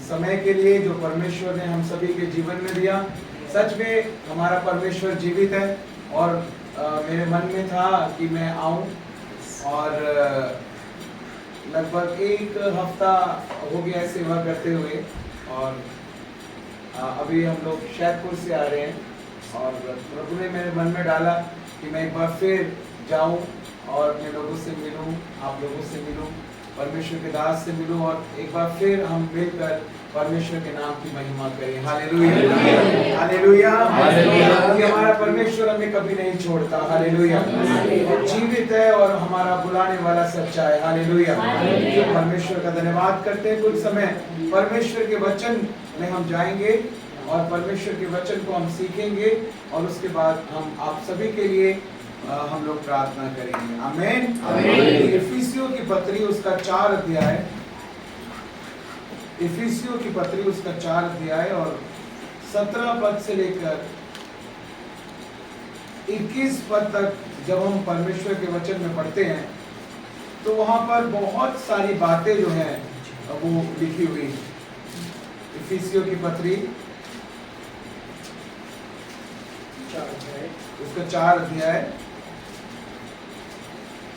समय के लिए जो परमेश्वर ने हम सभी के जीवन में दिया। सच में हमारा परमेश्वर जीवित है और मेरे मन में था कि मैं आऊं और लगभग एक हफ्ता हो गया सेवा करते हुए और अभी हम लोग शहरपुर से आ रहे हैं और प्रभु ने मेरे मन में डाला कि मैं एक बार फिर जाऊं और अपने लोगों से मिलूं, आप लोगों से मिलूं, परमेश्वर के दास से मिलूं और एक बार फिर हम मिलकर परमेश्वर के नाम की महिमा करें। Hallelujah, hallelujah, hallelujah. हमारा परमेश्वर हमें कभी नहीं छोड़ता। हालेलुया, जीवित है और हमारा बुलाने वाला सच्चा है। हालेलुया, परमेश्वर का धन्यवाद करते हैं। कुछ समय परमेश्वर के वचन में हम जाएंगे और परमेश्वर के वचन को हम सीखेंगे और उसके बाद हम आप सभी के लिए हम लोग प्रार्थना करेंगे। आमीन। इफिसियों की पत्री उसका 4 अध्याय, इफिसियों की पत्री उसका 4 अध्याय और 17 पद से लेकर 21 पद तक जब हम परमेश्वर के वचन में पढ़ते हैं तो वहां पर बहुत सारी बातें जो हैं वो लिखी हुई। इफिसियों की पत्री उसका 4 अध्याय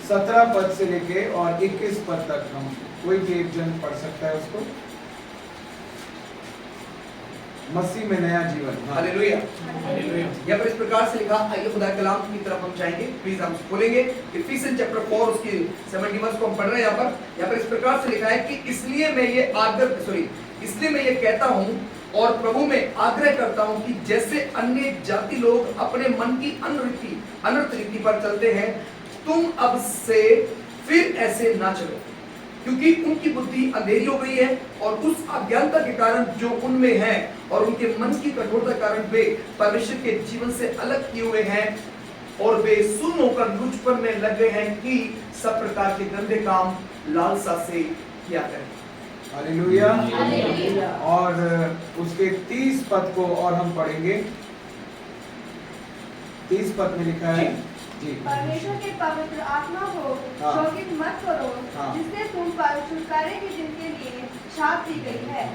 17 पद से लेके और 21 पद तक हम कोई भी एक जन पढ़ सकता है उसको। मसीह में नया जीवन। Hallelujah, hallelujah. यहाँ पर इस प्रकार से लिखा, आइए खुदा के कलाम की तरफ हम जाएंगे। प्लीज हम खोलेंगे इफिसियंस चैप्टर 4 उसकी 71 को हम पढ़ रहे हैं। यहाँ पर इस प्रकार से लिखा है कि इसलिए मैं ये कहता हूँ और प्रभु में आग्रह करता हूँ कि जैसे अन्य जाति लोग अपने मन की अनर्थ रीति पर चलते हैं, तुम अब से फिर ऐसे ना चलो, क्योंकि उनकी बुद्धि अंधेरी हो गई है और उस अज्ञानता के कारण जो उनमें है और उनके मन की कठोरता के कारण वे परमेश्वर के जीवन से अलग किए हुए हैं और वे सुन्न होकर लुचपन में लग गए हैं कि सब प्रकार के गंदे काम लालसा से किया करें। हालेलुया। और उसके 30 पद को और हम पढ़ेंगे। 30 पद में लिखा है जी, परमेश्वर के पवित्र आत्मा को शोकित मत करो, जिससे तुम पर छुटकारे के दिन के लिए छाप दी गई है।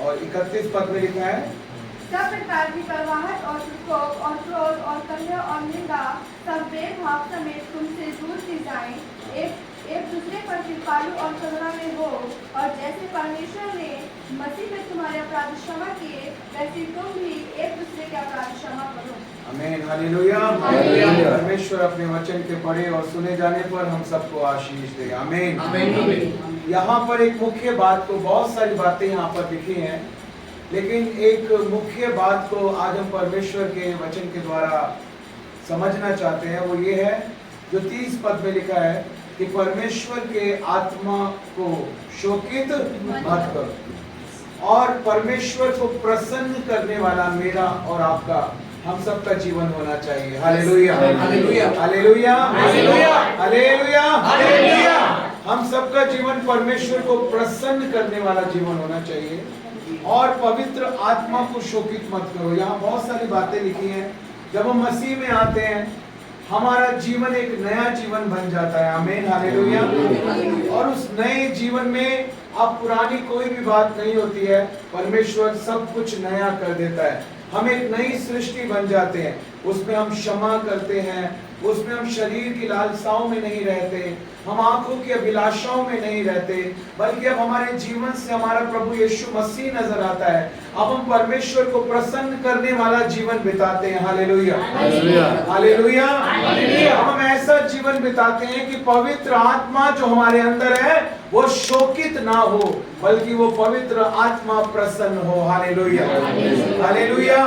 और 31 पद में लिखा है सब प्रकार की कड़वाहट और कोप और क्रोध और कलह और निंदा सब भेदभाव समेत तुमसे दूर की जाए। एक दूसरे पर कृपालु और करुणा में हो और जैसे परमेश्वर ने मसीह में तुम्हारे अपराध क्षमा किए, वैसे तुम भी एक दूसरे के अपराध क्षमा करो। आमीन। हालेलुया। परमेश्वर अपने वचन के पढ़े और सुने जाने पर हम सबको आशीष दे। आमीन। यहाँ पर एक मुख्य बात को, बहुत सारी बातें यहाँ पर लिखी हैं, लेकिन एक मुख्य बात को आज हम परमेश्वर के वचन के द्वारा समझना चाहते हैं। वो ये है जो 30 पद में लिखा है कि परमेश्वर के आत्मा को शोकित मत करो। और परमेश्वर को प्रसन्न करने वाला मेरा और आपका, हम सबका जीवन होना चाहिए। Hallelujah, hallelujah, hallelujah, hallelujah, hallelujah. हम सबका जीवन परमेश्वर को प्रसन्न करने वाला जीवन होना चाहिए और पवित्र आत्मा को शोकित मत करो। यहाँ बहुत सारी बातें लिखी हैं। जब हम मसीह में आते हैं हमारा जीवन एक नया जीवन बन जाता है। आमीन, हालेलुया। और उस नए जीवन में अब पुरानी कोई भी बात नहीं होती है, परमेश्वर सब कुछ नया कर देता है। हम एक नई सृष्टि बन जाते हैं, उसमें हम क्षमा करते हैं, उसमें हम शरीर की लालसाओं में नहीं रहते, हम आंखों की अभिलाषाओं में नहीं रहते, बल्कि अब हमारे जीवन से हमारा प्रभु यीशु मसीह नजर आता है। अब हम परमेश्वर को प्रसन्न करने वाला जीवन बिताते हैं। Hallelujah, hallelujah, hallelujah. हम ऐसा जीवन बिताते हैं कि पवित्र आत्मा जो हमारे अंदर है वो शोकित ना हो, बल्कि वो पवित्र आत्मा प्रसन्न हो। Hallelujah, hallelujah.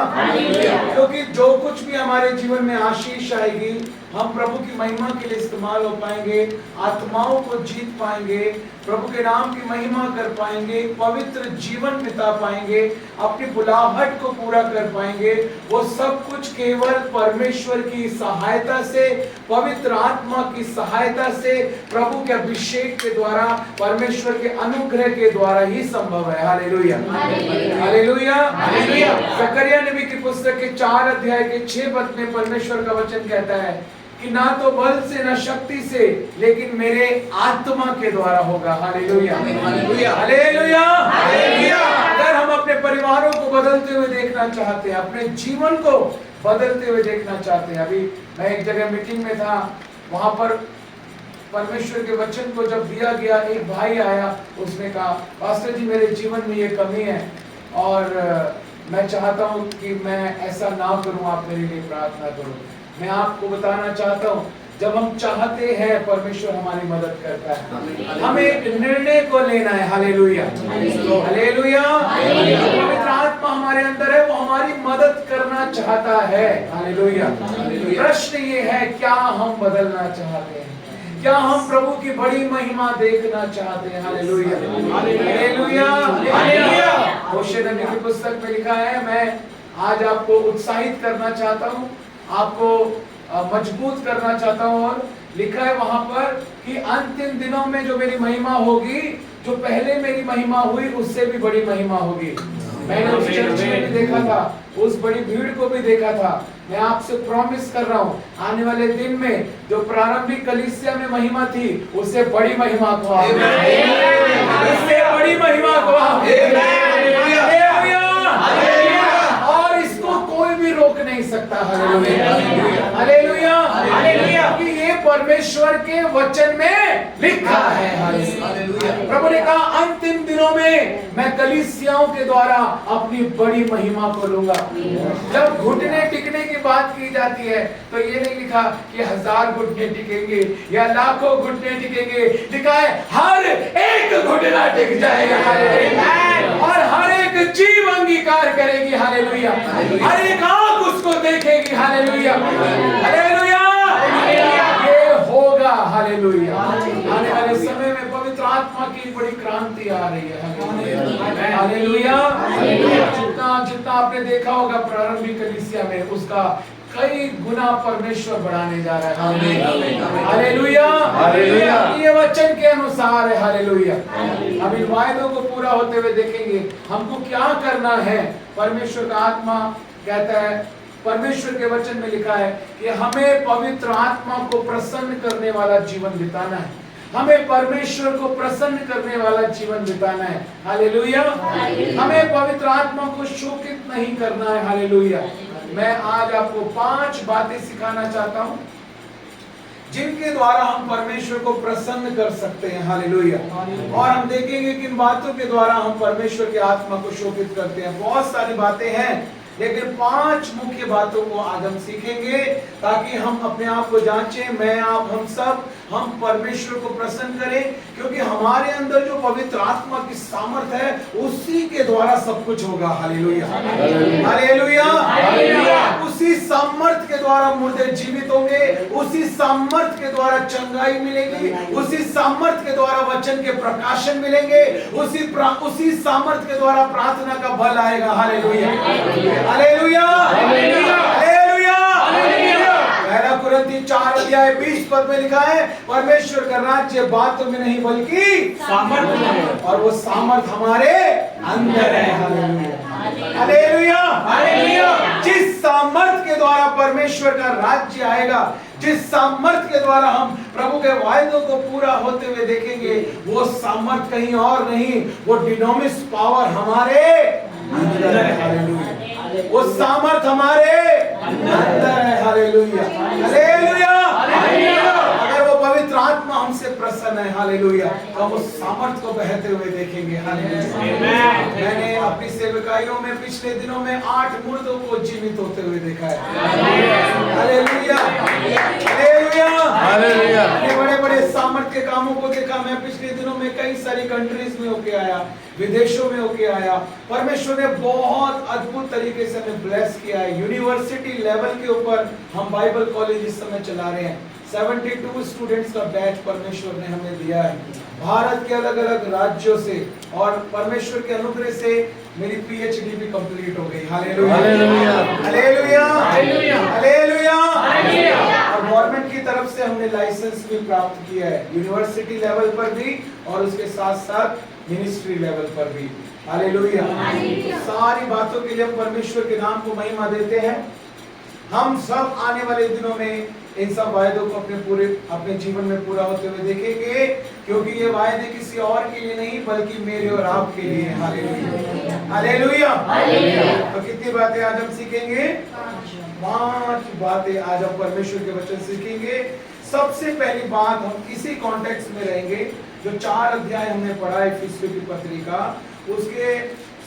क्योंकि जो कुछ भी हमारे जीवन में आशीष आएगी, हम प्रभु की महिमा के लिए इस्तेमाल हो पाएंगे, आत्माओं को जीत पाएंगे, प्रभु के नाम की महिमा कर पाएंगे, पवित्र जीवन बिता पाएंगे, अपनी बुलाहट को पूरा कर पाएंगे। वो सब कुछ केवल परमेश्वर की सहायता से, पवित्र आत्मा की सहायता से, प्रभु के अभिषेक के द्वारा, परमेश्वर के अनुग्रह के द्वारा ही संभव है। Hallelujah, hallelujah, hallelujah. जकरिया नबी की पुस्तक के 4 अध्याय के 6 पद में परमेश्वर का वचन कहता है कि ना तो बल से ना शक्ति से, लेकिन मेरे आत्मा के द्वारा होगा। Hallelujah, hallelujah, hallelujah. बदलते हुए देखना चाहते हैं, अपने जीवन को बदलते हुए देखना चाहते हैं। अभी मैं एक जगह मीटिंग में था, वहां पर परमेश्वर के वचन को जब दिया गया, एक भाई आया, उसने कहा पास्टर जी मेरे जीवन में ये कमी है और मैं चाहता हूँ कि मैं ऐसा ना करूँ, आप मेरे लिए प्रार्थना करो। मैं आपको बताना चाहता हूँ, जब हम चाहते हैं परमेश्वर हमारी मदद करता है। हमें एक निर्णय को लेना है। Hallelujah, hallelujah. पवित्र आत्मा हमारे अंदर है, वो हमारी मदद करना चाहता है। हालेलुया। प्रश्न ये है, क्या हम बदलना चाहते हैं? क्या हम प्रभु की बड़ी महिमा देखना चाहते हैं? Hallelujah, hallelujah, hallelujah. होशे नबी की पुस्तक में लिखा है, मैं आज आपको उत्साहित करना चाहता हूँ, आपको मजबूत करना चाहता हूँ। और लिखा है वहां पर कि अंतिम दिनों में जो मेरी महिमा होगी, जो पहले मेरी महिमा हुई उससे भी बड़ी महिमा होगी। मैंने उस चर्च में भी देखा था, उस बड़ी भीड़ को भी देखा था। मैं आपसे प्रॉमिस कर रहा हूँ, आने वाले दिन में जो प्रारंभिक कलीसिया में महिमा थी, उससे बड़ी महिमा को उससे बड़ी महिमा को और इसको कोई भी रोक नहीं सकता। Hallelujah, hallelujah, hallelujah. कि ये परमेश्वर के वचन में लिखा है। हालेलुया। प्रभु ने कहा अंतिम दिनों में मैं कलीसियाओं के द्वारा अपनी बड़ी महिमा को लूंगा। जब घुटने टिकने की बात की जाती है तो ये नहीं लिखा कि 1000 घुटने टिकेंगे या लाखों घुटने टिकेंगे, लिखा है हर एक घुटना टिक जाएगा। और हर एक जीव अंगीकार करेगी। हालेलुया। हर एक आंख उसको देखेगी। Hallelujah, hallelujah. ये होगा। हालेलुया। आने वाले समय में पवित्र आत्मा की बड़ी क्रांति आ रही है। हालेलुया। जितना आपने देखा होगा प्रारंभिक कलीसिया में, उसका कई गुना परमेश्वर बढ़ाने जा रहा है। Hallelujah, hallelujah. ये वचन के अनुसार है। हालेलुया। हम इन वायदों को पूरा होते हुए देखेंगे। हमको क्या करना है? परमेश्वर का आत्मा कहता है, परमेश्वर के वचन में लिखा है कि हमें पवित्र आत्मा को प्रसन्न करने वाला जीवन बिताना है। हमें परमेश्वर को प्रसन्न करने वाला जीवन बिताना है। हालेलुया। हमें पवित्र आत्मा को शोकित नहीं करना है। हालेलुया। मैं आज आपको 5 बातें सिखाना चाहता हूं जिनके द्वारा हम परमेश्वर को प्रसन्न कर सकते हैं। हालेलुया। और हम देखेंगे कि इन बातों के द्वारा हम परमेश्वर के आत्मा को शोकित करते हैं। बहुत सारी बातें हैं, लेकिन 5 मुख्य बातों को आज हम सीखेंगे ताकि हम अपने आप को जांचें, मैं आप हम सब हम परमेश्वर को प्रसन्न करें, क्योंकि हमारे अंदर जो पवित्र आत्मा की सामर्थ है उसी के द्वारा सब कुछ होगा। Hallelujah, hallelujah, hallelujah. उसी सामर्थ के द्वारा मुर्दे जीवित होंगे, उसी सामर्थ के द्वारा चंगाई मिलेगी, उसी सामर्थ के द्वारा वचन के प्रकाशन मिलेंगे, उसी सामर्थ के द्वारा प्रार्थना का बल आएगा। Hallelujah, hallelujah, hallelujah, hallelujah. पहला कुरिन्थी 4:20 पद में लिखा है, परमेश्वर का राज्य बातों में नहीं बल्कि सामर्थ में, और वो सामर्थ हमारे अंदर है। Hallelujah, hallelujah, hallelujah. जिस सामर्थ के द्वारा परमेश्वर का राज्य आएगा, जिस सामर्थ के द्वारा हम प्रभु के वायदों को पूरा होते हुए देखेंगे, वो सामर्थ कहीं और नहीं, वो डिनोमिस पावर हमारे अंदर है। हालेलुया। वो सामर्थ हमारे अंदर है। Hallelujah, hallelujah, hallelujah. अगर वो पवित्र आत्मा हमसे प्रसन्न है, हालेलुया, तो हम उस सामर्थ को बहते हुए देखेंगे। हालेलुया। मैंने अपनी सेवकाइयों में पिछले दिनों में 8 मुर्दों को जीवित होते हुए देखा है। Hallelujah, hallelujah, hallelujah. बड़े बड़े सामर्थ के कामों को देखा। मैं पिछले दिनों में कई सारी कंट्रीज में होके आया, विदेशों में होके आया। परमेश्वर ने बहुत अद्भुत तरीके से हमें ब्लेस किया है। यूनिवर्सिटी लेवल के ऊपर हम बाइबल कॉलेज इस समय चला रहे हैं। 72 स्टूडेंट्स का बैच परमेश्वर ने हमें दिया है, भारत के अलग अलग राज्यों से, और परमेश्वर के अनुग्रह से मेरी PhD भी कंप्लीट हो गई। Hallelujah, hallelujah, hallelujah, hallelujah. और गवर्नमेंट की तरफ से हमने लाइसेंस भी प्राप्त किया है, यूनिवर्सिटी लेवल पर भी और उसके साथ साथ मिनिस्ट्री लेवल पर भी। हालेलुया। सारी बातों के लिए हम परमेश्वर के नाम को महिमा देते हैं। हम सब आने वाले दिनों में इन सब वायदों को अपने जीवन में पूरा होते हुए देखेंगे क्योंकि ये वायदे किसी और के लिए नहीं बल्कि मेरे और आपके लिए हैं। Hallelujah, hallelujah. तो कितनी बातें आज हम सीखेंगे? 5 बातें आज हम परमेश्वर के वचन सीखेंगे। सबसे पहली बात, हम इसी कॉन्टेक्स्ट में रहेंगे जो 4 अध्याय हमने पढ़ा है इफिसियों की पत्री का, उसके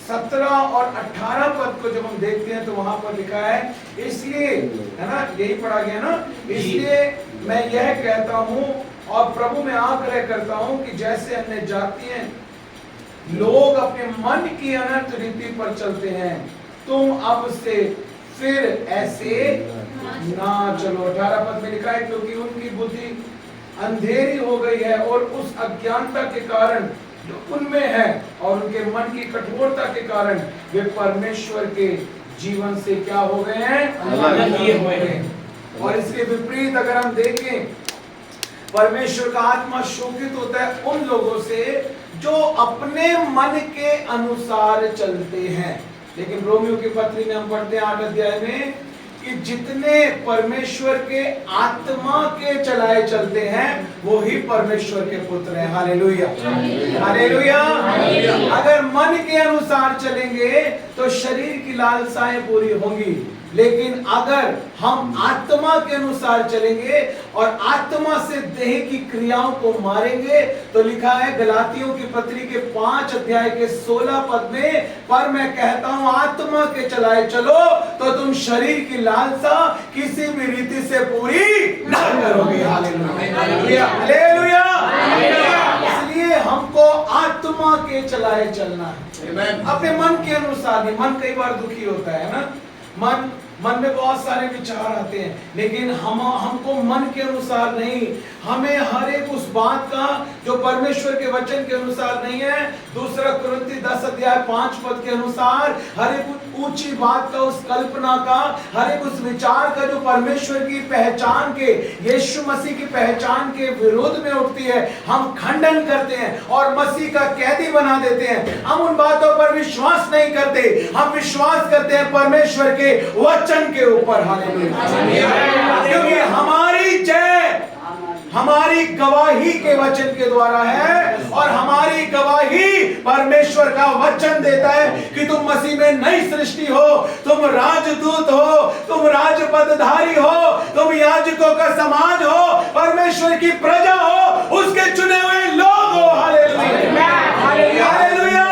17 और 18 पद को जब हम देखते हैं तो वहां पर लिखा है, इसलिए, है ना, यही पढ़ा गया ना, इसलिए मैं यह कहता हूं और प्रभु में आग्रह करता हूं कि जैसे अन्य जातीय लोग अपने मन की अनर्थ रीति पर चलते हैं, तुम अब से फिर ऐसे ना चलो। 18 पद में लिखा है, क्योंकि उनकी बुद्धि अंधेरी हो गई है और उस अज्ञानता के कारण जो उनमें है और उनके मन की कठोरता के कारण वे परमेश्वर के जीवन से क्या हो गए हैं? अलग किए हुए हैं। और इसके विपरीत अगर हम देखें, परमेश्वर का आत्मा शोकित होता है उन लोगों से जो अपने मन के अनुसार चलते हैं। लेकिन रोमियो की पत्री में हम पढ़ते हैं 8 अध्याय में कि जितने परमेश्वर के आत्मा के चलाए चलते हैं वो ही परमेश्वर के पुत्र हैं। Hallelujah, hallelujah. अगर मन के अनुसार चलेंगे तो शरीर की लालसाएं पूरी होंगी, लेकिन अगर हम आत्मा के अनुसार चलेंगे और आत्मा से देह की क्रियाओं को मारेंगे तो लिखा है गलातियों की पत्री के 5 अध्याय के 16 पद में, पर मैं कहता हूं आत्मा के चलाए चलो तो तुम शरीर की लालसा किसी भी रीति से पूरी न करोगे। Hallelujah, hallelujah. इसलिए हमको आत्मा के चलाए चलना है, अपने मन के अनुसार नहीं। मन कई बार दुखी होता है ना, मन में बहुत सारे विचार आते हैं, लेकिन हमको मन के अनुसार नहीं, हमें हर एक उस बात का जो परमेश्वर के वचन के अनुसार नहीं है, 2 कुरिन्थी 10 अध्याय 5 पद के अनुसार हर एक ऊंची बात का, उस कल्पना का, हर एक उस विचार का जो परमेश्वर की पहचान के, यीशु मसीह की पहचान के विरोध में उठती है, हम खंडन करते हैं और मसीह का कैदी बना देते हैं। हम उन बातों पर विश्वास नहीं करते, हम विश्वास करते हैं परमेश्वर के वचन के ऊपर। हालेलुया, क्योंकि हमारी जय हमारी गवाही के वचन के द्वारा है और हमारी गवाही परमेश्वर का वचन देता है कि तुम मसीह में नई सृष्टि हो, तुम राजदूत हो, तुम राजपदधारी हो, तुम याजकों का समाज हो, परमेश्वर की प्रजा हो, उसके चुने हुए लोग हो। Hallelujah, hallelujah.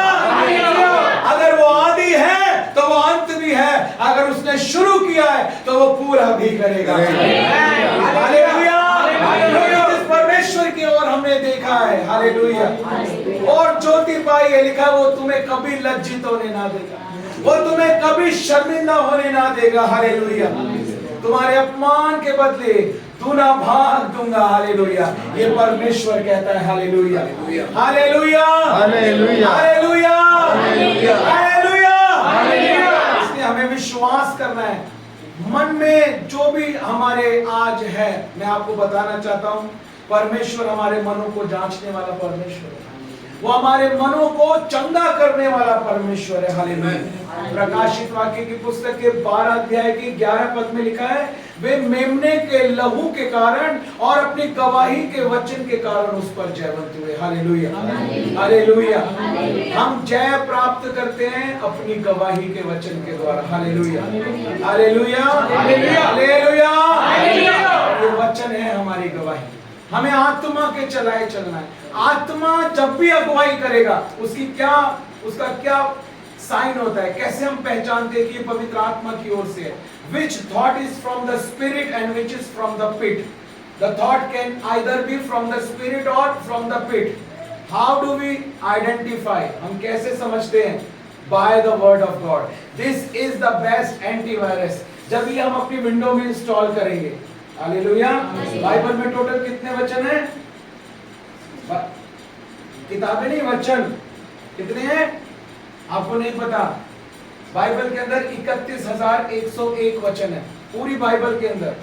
अगर वो आदि है तो वो अंत भी है, अगर उसने शुरू किया है तो वो पूरा भी करेगा। हालेलुया। जिस परमेश्वर की ओर हमने देखा है, हालेलुया, और ज्योति पाई है, लिखा वो तुम्हें कभी लज्जित होने ना देगा, वो तुम्हें कभी शर्मिंदा होने ना देगा। हालेलुया, तुम्हारे अपमान के बदले दूना भाग दूंगा। हालेलुया, ये परमेश्वर कहता है। Hallelujah, hallelujah, hallelujah, hallelujah, hallelujah. इसलिए हमें विश्वास करना है। मन में जो भी हमारे आज है, मैं आपको बताना चाहता हूं, परमेश्वर हमारे मनों को जांचने वाला परमेश्वर है, वो हमारे मनों को चंगा करने वाला परमेश्वर है। हालेलुया। प्रकाशित वाक्य की पुस्तक के 12 अध्याय के 11 पद में लिखा है, वे मेमने के लहू के कारण और अपनी गवाही के वचन के कारण उस पर जयवंत हुए। Hallelujah, hallelujah. हम जय प्राप्त करते हैं अपनी गवाही के वचन के द्वारा। Hallelujah, hallelujah, hallelujah. ये वचन है हमारी गवाही। हमें आत्मा के चलाए चलना है। आत्मा जब भी अगुवाई करेगा उसका क्या साइन होता है, कैसे हम पहचानते हैं कि ये पवित्र आत्मा की ओर से है? Which thought is from the spirit and which is from the pit? The thought can either be from the spirit or from the pit. How do we identify? हम कैसे समझते हैं? By the word of God. This is the best antivirus. जब ये हम अपनी window में install करेंगे। हालेलुया। बाइबल में टोटल कितने वचन हैं? किताबें नहीं, वचन कितने हैं आपको नहीं पता? बाइबल के अंदर 31,101 वचन है, पूरी बाइबल के अंदर,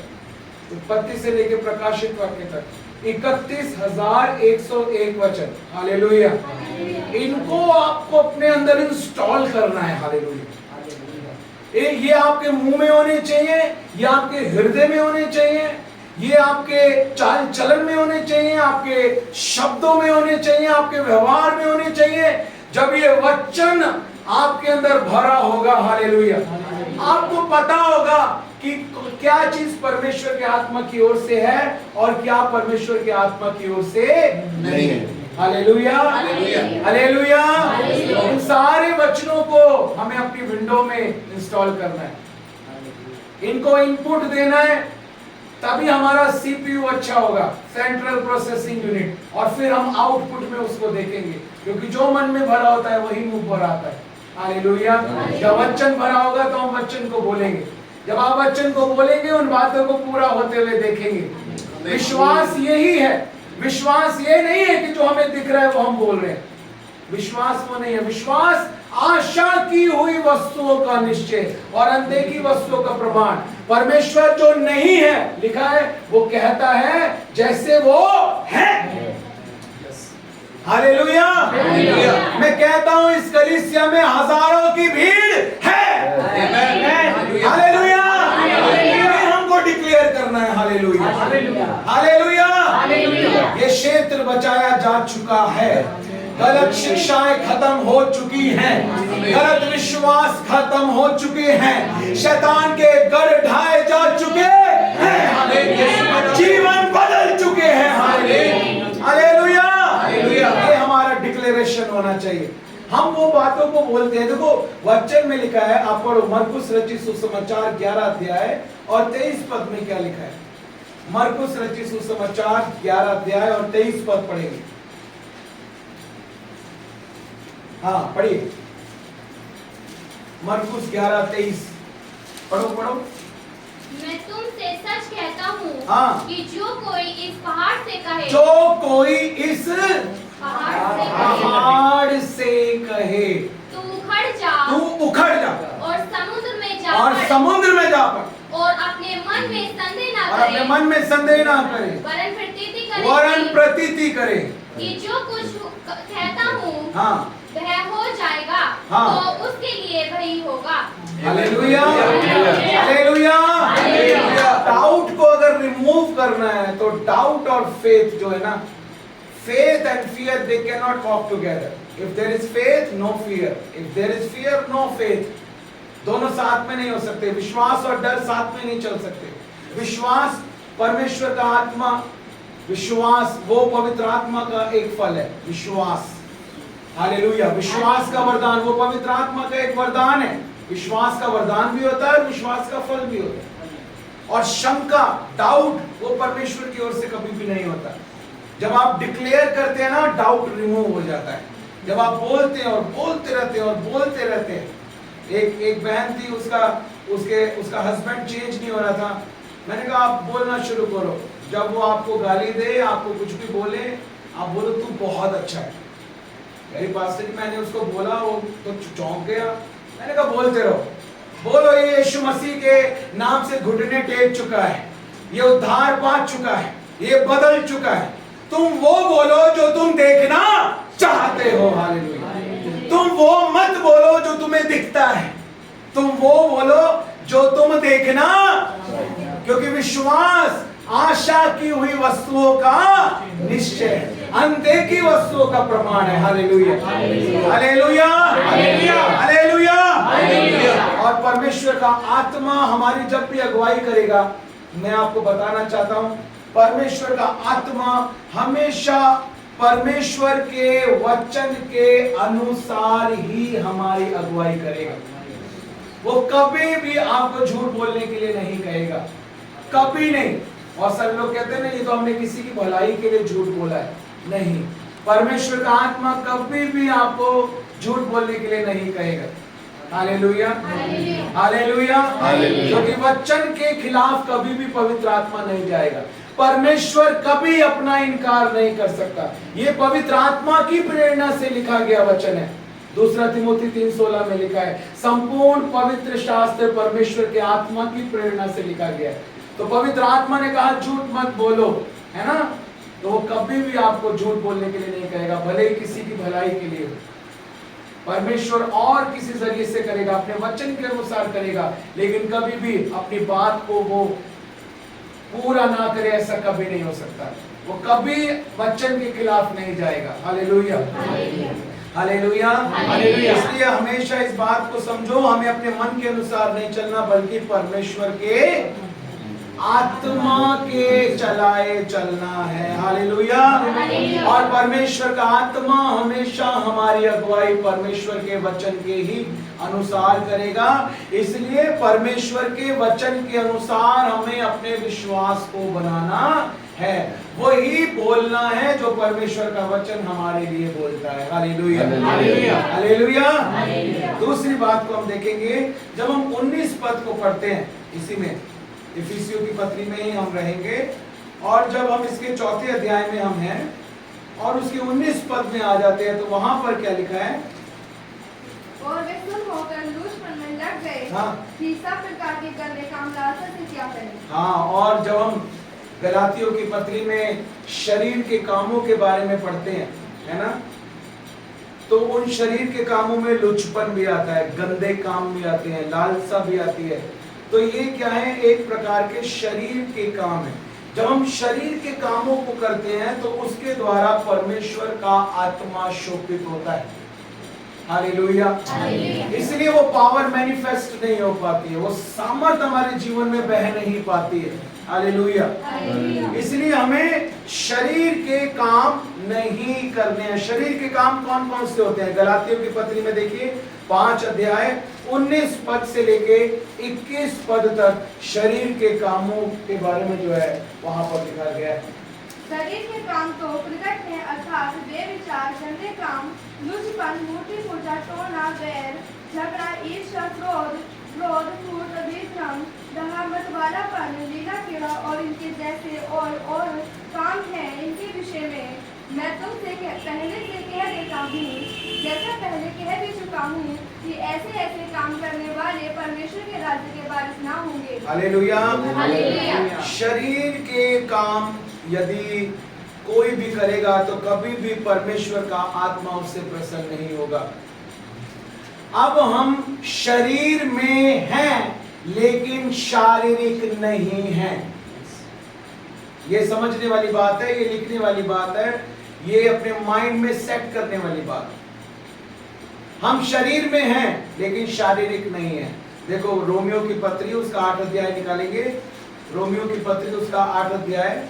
उत्पत्ति से लेकर प्रकाशित वाक्य तक 31,101 वचन। हालेलुया। इनको आपको अपने अंदर इंस्टॉल करना है। हालेलुया। ये आपके मुंह में होने चाहिए, ये आपके हृदय में होने चाहिए, ये आपके चाल चलन में होने चाहिए, आपके शब्दों में होने चाहिए, आपके व्यवहार में होने चाहिए। जब ये वचन आपके अंदर भरा होगा, हालेलुया, आपको पता होगा कि क्या चीज परमेश्वर के आत्मा की ओर से है और क्या परमेश्वर के आत्मा की ओर से नहीं है। Hallelujah, hallelujah. इन सारे वचनों को हमें अपनी विंडो में इंस्टॉल करना है, इनको इनपुट देना है, तभी हमारा सीपीयू अच्छा होगा, सेंट्रल प्रोसेसिंग यूनिट, और फिर हम आउटपुट में उसको देखेंगे, क्योंकि जो मन में भरा होता है वही मुंह पर आता है। हालेलुया। जब वचन भरा होगा तो हम वचन को बोलेंगे, जब आप वचन को बोलेंगे उन बातों को पूरा होते हुए देखेंगे। विश्वास यही है, विश्वास ये नहीं है कि जो हमें दिख रहा है वो हम बोल रहे हैं, विश्वास वो नहीं है। विश्वास आशा की हुई वस्तुओं का निश्चय और अनदेखी वस्तुओं का प्रमाण। परमेश्वर जो नहीं है, लिखा है, वो कहता है जैसे वो है। हालेलुया। मैं कहता हूं इस कलीसिया में हजारों की भीड़ है। हालेलुया। हमको डिक्लेयर करना है। Hallelujah, hallelujah. ये क्षेत्र बचाया जा चुका है, गलत शिक्षाएं खत्म हो चुकी हैं, गलत विश्वास खत्म हो चुके हैं, शैतान के गढ़ ढाए जा चुके हैं, जीवन बदल चुके हैं। Hallelujah, hallelujah. ये हमारा डिक्लेरेशन होना चाहिए। हम वो बातों को बोलते हैं। देखो वचन में लिखा है, आप पढ़ो मरकुस रचित सुसमाचार 11 अध्याय और 23 पद में क्या लिखा है। मरकुस रचित सुसमाचार 11 अध्याय और 23 पद पढ़ेंगे। हाँ पढ़िए, मरकुस 11:23 पढ़ो पढ़ो। मैं तुमसे सच कहता हूँ, हाँ, कि जो कोई इस पहाड़ से कहे, जो कोई इस पहाड़ से कहे, तू उखड़ जा, तू उखड़ जा और समुद्र में जा और पड़, समुद्र में जा पड़, और अपने मन में संदेह ना और करे, अपने मन में संदेह ना करे, वरन प्रतीति करे कि जो कुछ कहता हूँ हाँ वह हो जाएगा, हाँ, तो उसके लिए वही होगा। Hallelujah, hallelujah. डाउट को अगर रिमूव करना है तो डाउट और फेथ जो है ना, faith and fear they cannot walk together. If there is faith, no fear. If there is fear, no faith. दोनों साथ में नहीं हो सकते। विश्वास और डर साथ में नहीं चल सकते। विश्वास परमेश्वर का आत्मा, विश्वास वो पवित्र आत्मा का एक फल है, विश्वास। हालेलुया। विश्वास का वरदान वो पवित्र आत्मा का एक वरदान है। विश्वास का वरदान भी होता है और विश्वास का फल भी होता है। और शंका, डाउट, वो परमेश्वर की ओर से कभी भी नहीं होता। जब आप डिक्लेयर करते हैं ना, डाउट रिमूव हो जाता है। जब आप बोलते हैं और बोलते रहते हैं और बोलते रहते हैं। एक बहन थी, उसका हस्बैंड चेंज नहीं हो रहा था। मैंने कहा आप बोलना शुरू करो, जब वो आपको गाली दे, आपको कुछ भी बोले, आप बोलो तू बहुत अच्छा है। मेरी पास्टर जी, मैंने उसको बोला, वो तो चौंक गया। मैंने कहा बोलते रहो, बोलो ये यीशु मसीह के नाम से घुटने टेक चुका है, ये उद्धार पा चुका है, ये बदल चुका है। तुम वो बोलो जो तुम देखना चाहते हो। हालेलुया। तुम वो मत बोलो जो तुम्हें दिखता है, तुम वो बोलो जो तुम देखना, क्योंकि विश्वास आशा की हुई वस्तुओं का निश्चय है, अनदेखी वस्तुओं का प्रमाण है। Hallelujah, hallelujah, hallelujah, hallelujah. और परमेश्वर का आत्मा हमारी जब भी अगुवाई करेगा, मैं आपको बताना चाहता हूं, परमेश्वर का आत्मा हमेशा परमेश्वर के वचन के अनुसार ही हमारी अगुवाई करेगा। वो कभी भी आपको झूठ बोलने के लिए नहीं कहेगा, कभी नहीं। और सब लोग कहते हैं ना, ये तो हमने किसी की भलाई के लिए झूठ बोला है। नहीं, परमेश्वर का आत्मा कभी भी आपको झूठ बोलने के लिए नहीं कहेगा। हालेलुया, हालेलुया, क्योंकि वचन के खिलाफ कभी भी पवित्र आत्मा नहीं जाएगा। परमेश्वर कभी अपना इनकार नहीं कर सकता। ये पवित्र आत्मा की प्रेरणा से लिखा गया वचन है। दूसरा तिमोथी 3:16 में लिखा है, संपूर्ण पवित्र शास्त्र परमेश्वर के आत्मा की प्रेरणा से लिखा गया है। तो पवित्र आत्मा ने कहा झूठ मत बोलो, है ना, तो वो कभी भी आपको झूठ बोलने के लिए नहीं कहेगा, भले ही किसी की भलाई के लिए हो। परमेश्वर और किसी जरिए से करेगा, अपने वचन के अनुसार करेगा, लेकिन कभी भी अपनी बात को वो पूरा ना करे, ऐसा कभी नहीं हो सकता। वो कभी वचन के खिलाफ नहीं जाएगा। Hallelujah, hallelujah, hallelujah. इसलिए हमेशा इस बात को समझो, हमें अपने मन के अनुसार नहीं चलना, बल्कि परमेश्वर के आत्मा के चलाए चलना है। हालेलुया। और परमेश्वर का आत्मा हमेशा हमारी अगुवाई परमेश्वर के वचन के ही अनुसार करेगा। इसलिए परमेश्वर के वचन के अनुसार हमें अपने विश्वास को बनाना है, वही बोलना है जो परमेश्वर का वचन हमारे लिए बोलता है। Hallelujah, hallelujah. दूसरी बात को हम देखेंगे, जब हम 19 पद को पढ़ते हैं, इसी में इफिसियों की पत्री में ही हम रहेंगे, और जब हम इसके 4थे अध्याय में हम हैं और उसके 19 पद में आ जाते हैं, तो वहां पर क्या लिखा है? और वे सुन होकर लूचपन में लग गए हाँ। कि सब प्रकार के गंदे काम लालसा से क्या करें। हाँ, और जब हम गलातियों की पत्री में शरीर के कामों के बारे में पढ़ते हैं, है ना, तो उन शरीर के कामों में लुचपन भी आता है, गंदे काम भी आते हैं, लालसा भी आती है। तो ये क्या है? एक प्रकार के शरीर के काम है। जब हम शरीर के कामों को करते हैं तो उसके द्वारा परमेश्वर का आत्मा शोभित होता है। हालेलुया। इसलिए वो पावर मैनिफेस्ट नहीं हो पाती है, वो सामर्थ हमारे जीवन में बह नहीं पाती है। हालेलुया। इसलिए हमें शरीर के काम नहीं करने हैं। शरीर के काम कौन कौन से होते हैं? गलातियों की पत्री में देखिए 5 अध्याय 19 पद से लेके 21 पद तक शरीर के कामों के बारे में जो है वहां पर लिखा गया है। शरीर के काम तो प्रकट है, अर्थात बेविचार, गंदे काम, लुचपन, मूर्ति पूजा, टोना, बैर, झगड़ा, ईर्ष्या, क्रोध, फूट, विक्रम, मतवालापन, लीला कीड़ा और इनके जैसे और काम हैं। इनके विषय में मैं तुमसे पहले से कह देता हूँ, जैसा पहले कह भी चुका हूँ, कि ऐसे ऐसे काम करने वाले परमेश्वर के राज्य के वारिस ना होंगे। हालेलुया। हालेलुया। शरीर के काम यदि कोई भी करेगा तो कभी भी परमेश्वर का आत्मा उससे प्रसन्न नहीं होगा। अब हम शरीर में हैं लेकिन शारीरिक नहीं हैं। ये समझने वाली बात है, ये लिखने वाली बात है, ये अपने माइंड में सेट करने वाली बात है। हम शरीर में हैं लेकिन शारीरिक नहीं है। देखो रोमियो की पत्री उसका 8 अध्याय निकालेंगे। रोमियो की पत्री उसका 8 अध्याय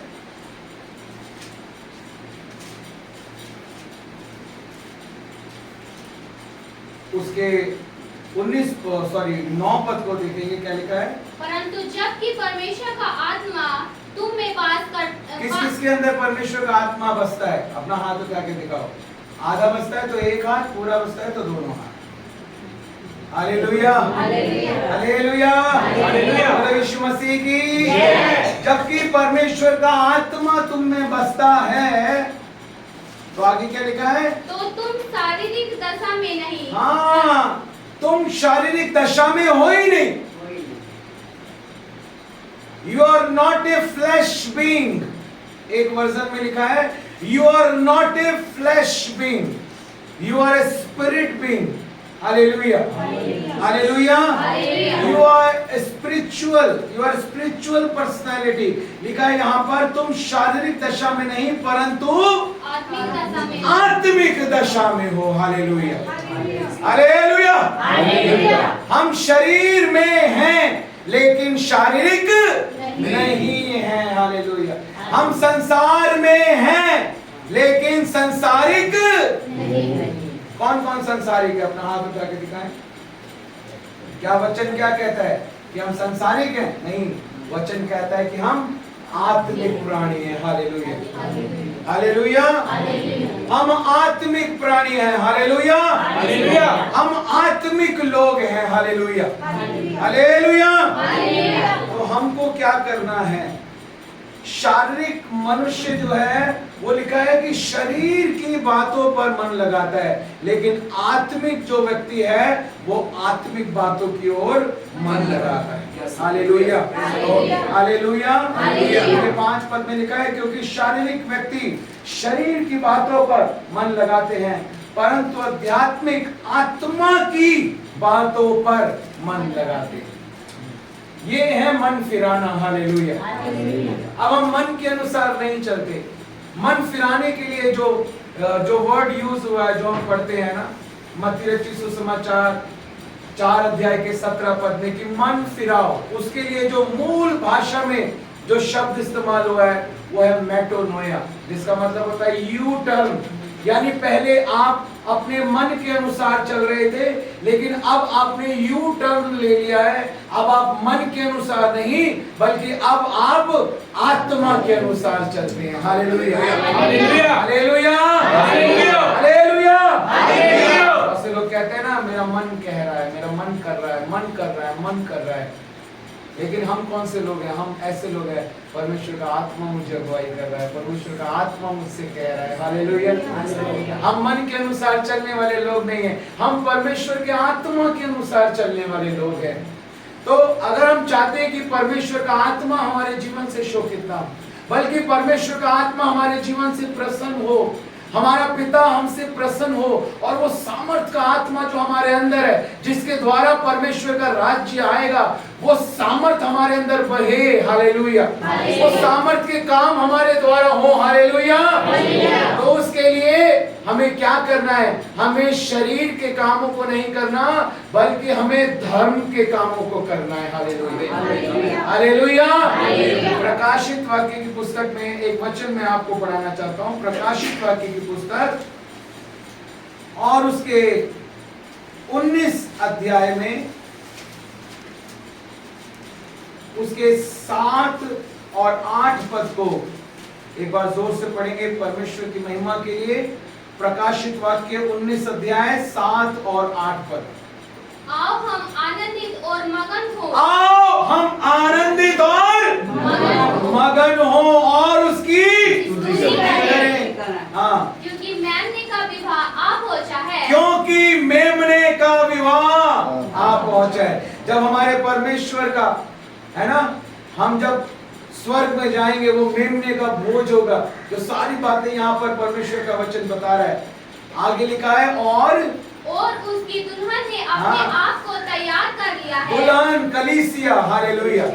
उसके 9 पद को देखेंगे, क्या लिखा है? परंतु जबकि परमेश्वर का आत्मा तुम में वास कर किस के अंदर परमेश्वर का आत्मा बसता है? अपना हाथ उठा के दिखाओ। आधा बसता है तो एक हाथ, पूरा बसता है तो दोनों हाथ। Hallelujah, hallelujah, hallelujah. यीशु मसीह की। जबकि परमेश्वर का आत्मा तुम में बसता है, तो आगे क्या लिखा है? तो तुम शारीरिक दशा में नहीं। हाँ, तुम शारीरिक दशा में हो ही नहीं। You are not a flesh being. एक वर्जन में लिखा है you are not a flesh being, you are a spirit being. Hallelujah, hallelujah. You are spiritual, you are spiritual personality. लिखा है यहाँ पर तुम शारीरिक दशा में नहीं परंतु आत्मिक दशा में हो। Hallelujah, hallelujah. हम शरीर में हैं लेकिन शारीरिक नहीं है। हालेलुया। हम संसार में हैं लेकिन संसारिक नहीं। कौन कौन संसारिक है? अपना हाथ उठा के दिखाएं। क्या वचन क्या कहता है कि हम संसारिक हैं? नहीं, वचन कहता है कि हम आत्मिक प्राणी हैं। Hallelujah, hallelujah. हम आत्मिक प्राणी हैं। Hallelujah, hallelujah. हम आत्मिक लोग हैं। Hallelujah, hallelujah. तो हमको क्या करना है? शारीरिक मनुष्य जो है वो लिखा है कि शरीर की बातों पर मन लगाता है, लेकिन आत्मिक जो व्यक्ति है वो आत्मिक बातों की ओर मन लगाता है। Hallelujah, hallelujah. 5 पद में लिखा है क्योंकि शारीरिक व्यक्ति शरीर की बातों पर मन लगाते हैं परंतु आध्यात्मिक आत्मा की बातों पर मन लगाते हैं। ये है मन फिराना। हालेलुया। अब हम मन के अनुसार नहीं चलते। मन फिराने के लिए जो वर्ड यूज हुआ है, जो हम पढ़ते हैं ना, मत्ती रचित सुसमाचार 4 अध्याय के 17 पद में कि मन फिराओ, उसके लिए जो मूल भाषा में जो शब्द इस्तेमाल हुआ है वो है मेटोनोया, जिसका मतलब होता है यू टर्न। यानी पहले आप अपने मन के अनुसार चल रहे थे, लेकिन अब आपने यू टर्न ले लिया है। अब आप मन के अनुसार नहीं, बल्कि अब आप आत्मा के अनुसार चलते हैं। Hallelujah, hallelujah, hallelujah, hallelujah, hallelujah. बहुत से लोग कहते हैं ना, मेरा मन कह रहा है, मेरा मन कर रहा है, मन कर रहा है, मन कर रहा है। लेकिन हम कौन से लोग हैं? हम ऐसे लोग हैं, परमेश्वर का आत्मा मुझे अगुवाई कर रहा है, परमेश्वर का आत्मा मुझसे कह रहा है। हालेलुया। हम मन के अनुसार चलने वाले लोग नहीं हैं, हम परमेश्वर के आत्मा के अनुसार चलने वाले लोग हैं। तो अगर हम चाहते हैं कि परमेश्वर का आत्मा हमारे जीवन से शोकित ना हो, बल्कि परमेश्वर का आत्मा हमारे जीवन से प्रसन्न हो, हमारा पिता हमसे प्रसन्न हो, और वो सामर्थ का आत्मा जो हमारे अंदर है, जिसके द्वारा परमेश्वर का राज्य आएगा, वो सामर्थ हमारे अंदर बढ़े। हालेलुया। वो सामर्थ के काम हमारे द्वारा हो। हालेलुया। तो उसके लिए हमें क्या करना है? हमें शरीर के कामों को नहीं करना, बल्कि हमें धर्म के कामों को करना है। Hallelujah, hallelujah. प्रकाशित वाक्य की पुस्तक में एक वचन मैं आपको पढ़ाना चाहता हूँ। प्रकाशित वाक्य की पुस्तक और उसके 19 अध्याय में उसके 7 और 8 पद को एक बार जोर से पढ़ेंगे परमेश्वर की महिमा के लिए। प्रकाशित वाक्य 19 अध्याय 7 और 8 पद। आओ हम आनंदित और मगन हो, आओ हम आनंदित और मगन हो और उसकी स्तुति करें। हाँ, क्योंकि मेमने का विवाह आ पहुंचा है। क्योंकि मेमने का विवाह आ पहुंचा है। जब हमारे परमेश्वर का है ना, हम जब स्वर्ग में जाएंगे, वो मेमने का भोज होगा। जो सारी बातें यहाँ पर परमेश्वर का वचन बता रहा है। आगे लिखा है और उसकी दुल्हन ने अपने आप को तैयार कर लिया है। दुल्हन कलीसिया। हालेलुया।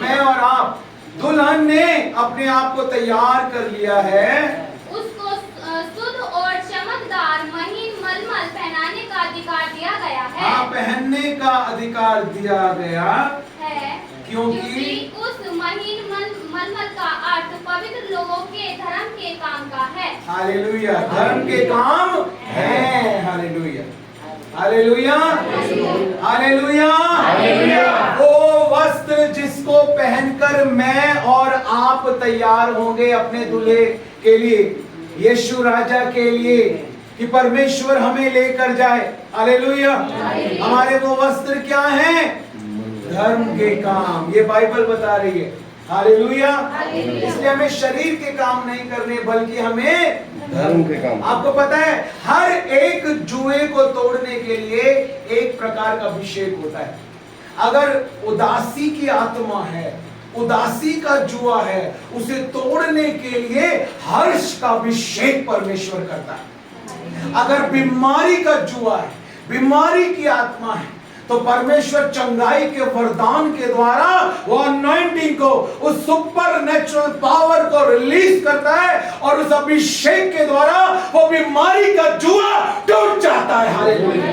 मैं और आप, दुल्हन ने अपने आप को तैयार कर लिया है। उसको शुद्ध और चमकदार महीन मलमल पहनाने का अधिकार दिया गया है। हाँ, पहनने का अधिकार दिया गया है, क्योंकि उस महीन मलमल का अर्थ पवित्र लोगों के धर्म के काम का है। हालेलुया। धर्म के काम है। Hallelujah, hallelujah, hallelujah. वो वस्त्र जिसको पहनकर मैं और आप तैयार होंगे अपने दूल्हे के लिए, यीशु राजा के लिए, कि परमेश्वर हमें लेकर जाए। हालेलुया। हमारे वो वस्त्र क्या हैं? धर्म के काम। ये बाइबल बता रही है। हालेलुया। इसलिए हमें शरीर के काम नहीं करने, बल्कि हमें धर्म के काम। आपको पता है, हर एक जुए को तोड़ने के लिए एक प्रकार का अभिषेक होता है। अगर उदासी की आत्मा है, उदासी का जुआ है, उसे तोड़ने के लिए हर्ष का अभिषेक परमेश्वर करता है। अगर बीमारी का जुआ है, बीमारी की आत्मा है, तो परमेश्वर चंगाई के वरदान के द्वारा वो अनॉइंटिंग को, उस सुपर नेचुरल पावर को रिलीज करता है, और उस अभिषेक के द्वारा वो बीमारी का जुआ टूट जाता है। Hallelujah,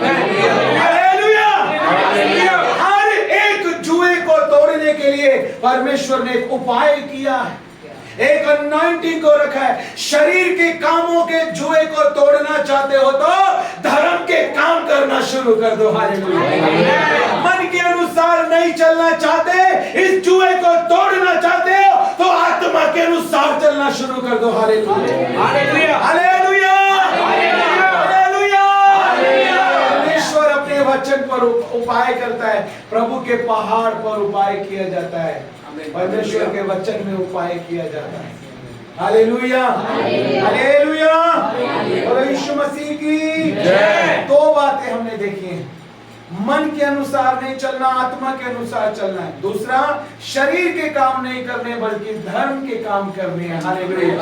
hallelujah. हर एक जुए को तोड़ने के लिए परमेश्वर ने एक उपाय किया है, एक अनॉइंटिंग को रखा है। शरीर के कामों के जुए को तोड़ना चाहते हो तो धर्म के काम करना शुरू कर दो। हालेलुया। मन के अनुसार नहीं चलना चाहते, इस जुए को तोड़ना चाहते हो तो आत्मा के अनुसार चलना शुरू कर दो। Hallelujah, hallelujah, hallelujah, hallelujah. परमेश्वर अपने वचन पर उपाय करता है। प्रभु के पहाड़ पर उपाय किया जाता है, परमेश्वर के वचन में उपाय किया जाता है। Hallelujah, hallelujah. और यीशु मसीह की जय। दो बातें हमने देखी हैं, मन के अनुसार नहीं चलना, आत्मा के अनुसार चलना है। दूसरा, शरीर के काम नहीं करने, बल्कि धर्म के काम करने हैं। Hallelujah,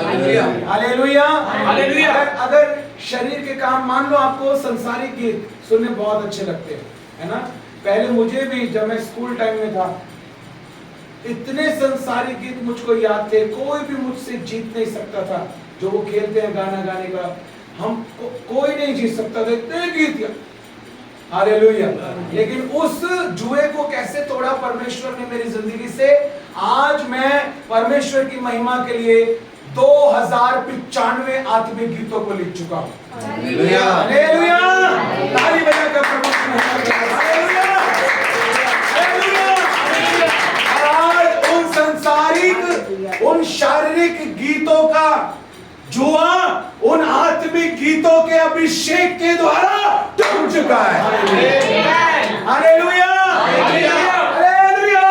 hallelujah, hallelujah. अगर शरीर के काम, मान लो आपको संसारिक गीत सुनने बहुत अच्छे लगते हैं, है ना। पहले मुझे भी, जब मैं स्कूल टाइम में था, इतने संसारिक गीत मुझको याद थे, कोई भी मुझसे जीत नहीं सकता था। जो वो खेलते हैं गाना गाने का, हम कोई नहीं जीत सकता था, इतने गीत। हालेलुया। लेकिन उस जुए को कैसे तोड़ा परमेश्वर ने मेरी जिंदगी से। आज मैं परमेश्वर की महिमा के लिए 2095 आत्मिक गीतों को लिख चुका हूं। Hallelujah, hallelujah. ताली बजाकर प्रभु की महिमा करें। Hallelujah, hallelujah. आज उन सांसारिक, उन शारीरिक गीतों का जुआ उन आत्मिक गीतों के अभिषेक के द्वारा टूट चुका है। Hallelujah, hallelujah.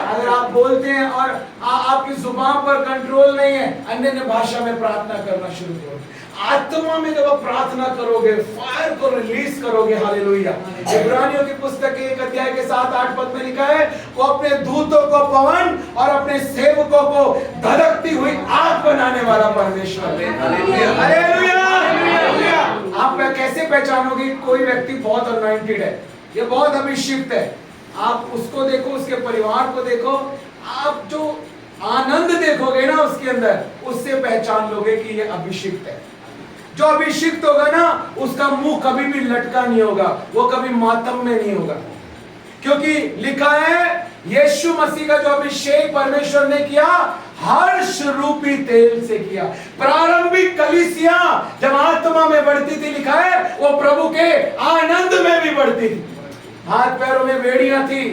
अगर आप बोलते हैं और आपकी जुबान पर कंट्रोल नहीं है, अन्य भाषा में प्रार्थना करना शुरू करो। आत्मा में जब आप प्रार्थना करोगे, फायर को रिलीज करोगे। हालेलुया। इब्रानियों की पुस्तक के 1 अध्याय के 7-8 पद में लिखा है, वो अपने दूतों को पवन और अपने सेवकों को धधकती हुई आग बनाने वाला परमेश्वर है। Hallelujah, hallelujah. आप कैसे पहचानोगे कोई व्यक्ति बहुत अनॉइंटेड है, ये बहुत अभिषिक्त है? आप उसको देखो, उसके परिवार को देखो, आप जो आनंद देखोगे ना उसके अंदर, उससे पहचान लोगे कि ये अभिषिक्त है। जो अभिषिक्त होगा ना, उसका मुंह कभी भी लटका नहीं होगा, वो कभी मातम में नहीं होगा। क्योंकि लिखा है यीशु मसीह का जो अभिषेक परमेश्वर ने किया, हर्ष रूपी तेल से किया। प्रारंभिक कलीसिया जब आत्मा में बढ़ती थी, लिखा है वो प्रभु के आनंद में भी बढ़ती थी। हाथ पैरों में बेड़ियां थी,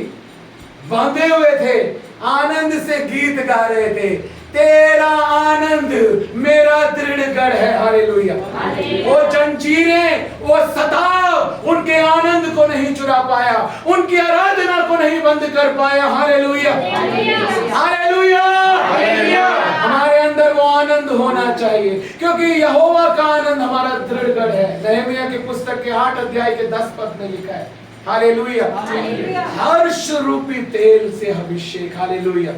बांधे हुए थे, आनंद से गीत गा रहे थे। तेरा आनंद मेरा दृढ़ गढ़ है। हालेलुया। वो जंजीरें, वो सताव उनके आनंद को नहीं चुरा पाया, उनकी आराधना को नहीं बंद कर पाया। Hallelujah, hallelujah. हमारे अंदर वो आनंद होना चाहिए, क्योंकि यहोवा का आनंद हमारा दृढ़ गढ़ है। नहमीया की पुस्तक के 8 अध्याय के 10 पद में लिखा है। हालेलुया। हर्ष रूपी तेल से अभिषेक। हालेलुया।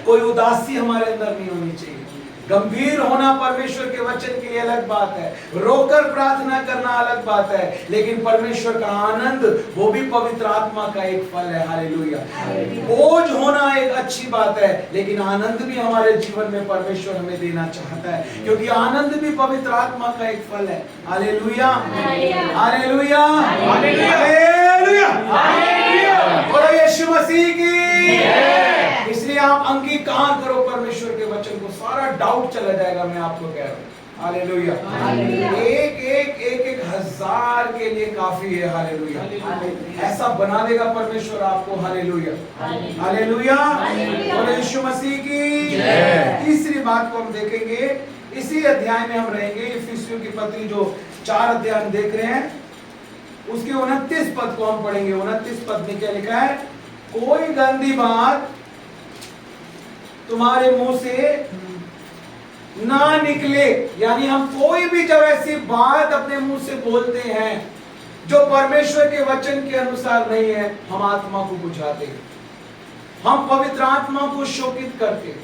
कोई उदासी हमारे अंदर नहीं होनी चाहिए। गंभीर होना परमेश्वर के वचन के लिए अलग बात है, रोकर प्रार्थना करना अलग बात है, लेकिन परमेश्वर का आनंद वो भी पवित्र आत्मा का एक फल है। हालेलुया। बोझ होना एक अच्छी बात है, लेकिन आनंद भी हमारे जीवन में परमेश्वर हमें देना चाहता है, क्योंकि आनंद भी पवित्र आत्मा का एक फल है। Hallelujah, hallelujah, hallelujah. बोलो यीशु मसीह की। इसलिए आप अंगीकार करो परमेश्वर के वचन को, सारा डाउट चला जाएगा। मैं आपको कह रहा हूँ। हालेलुया। एक हजार के लिए काफी है। हालेलुया। ऐसा बना देगा परमेश्वर आपको। Hallelujah, hallelujah. बोलो यीशु मसीह की। तीसरी बात को हम देखेंगे, इसी अध्याय में हम रहेंगे। इफिसियों की पत्री जो 4 अध्याय हम देख रहे हैं, उसके 29 पद को हम पढ़ेंगे। 29 पद में क्या लिखा है? कोई गंदी बात तुम्हारे मुंह से ना निकले। यानी हम कोई भी जब ऐसी बात अपने मुंह से बोलते हैं जो परमेश्वर के वचन के अनुसार नहीं है, हम आत्मा को बुझाते हैं, हम पवित्र आत्मा को शोकित करते हैं।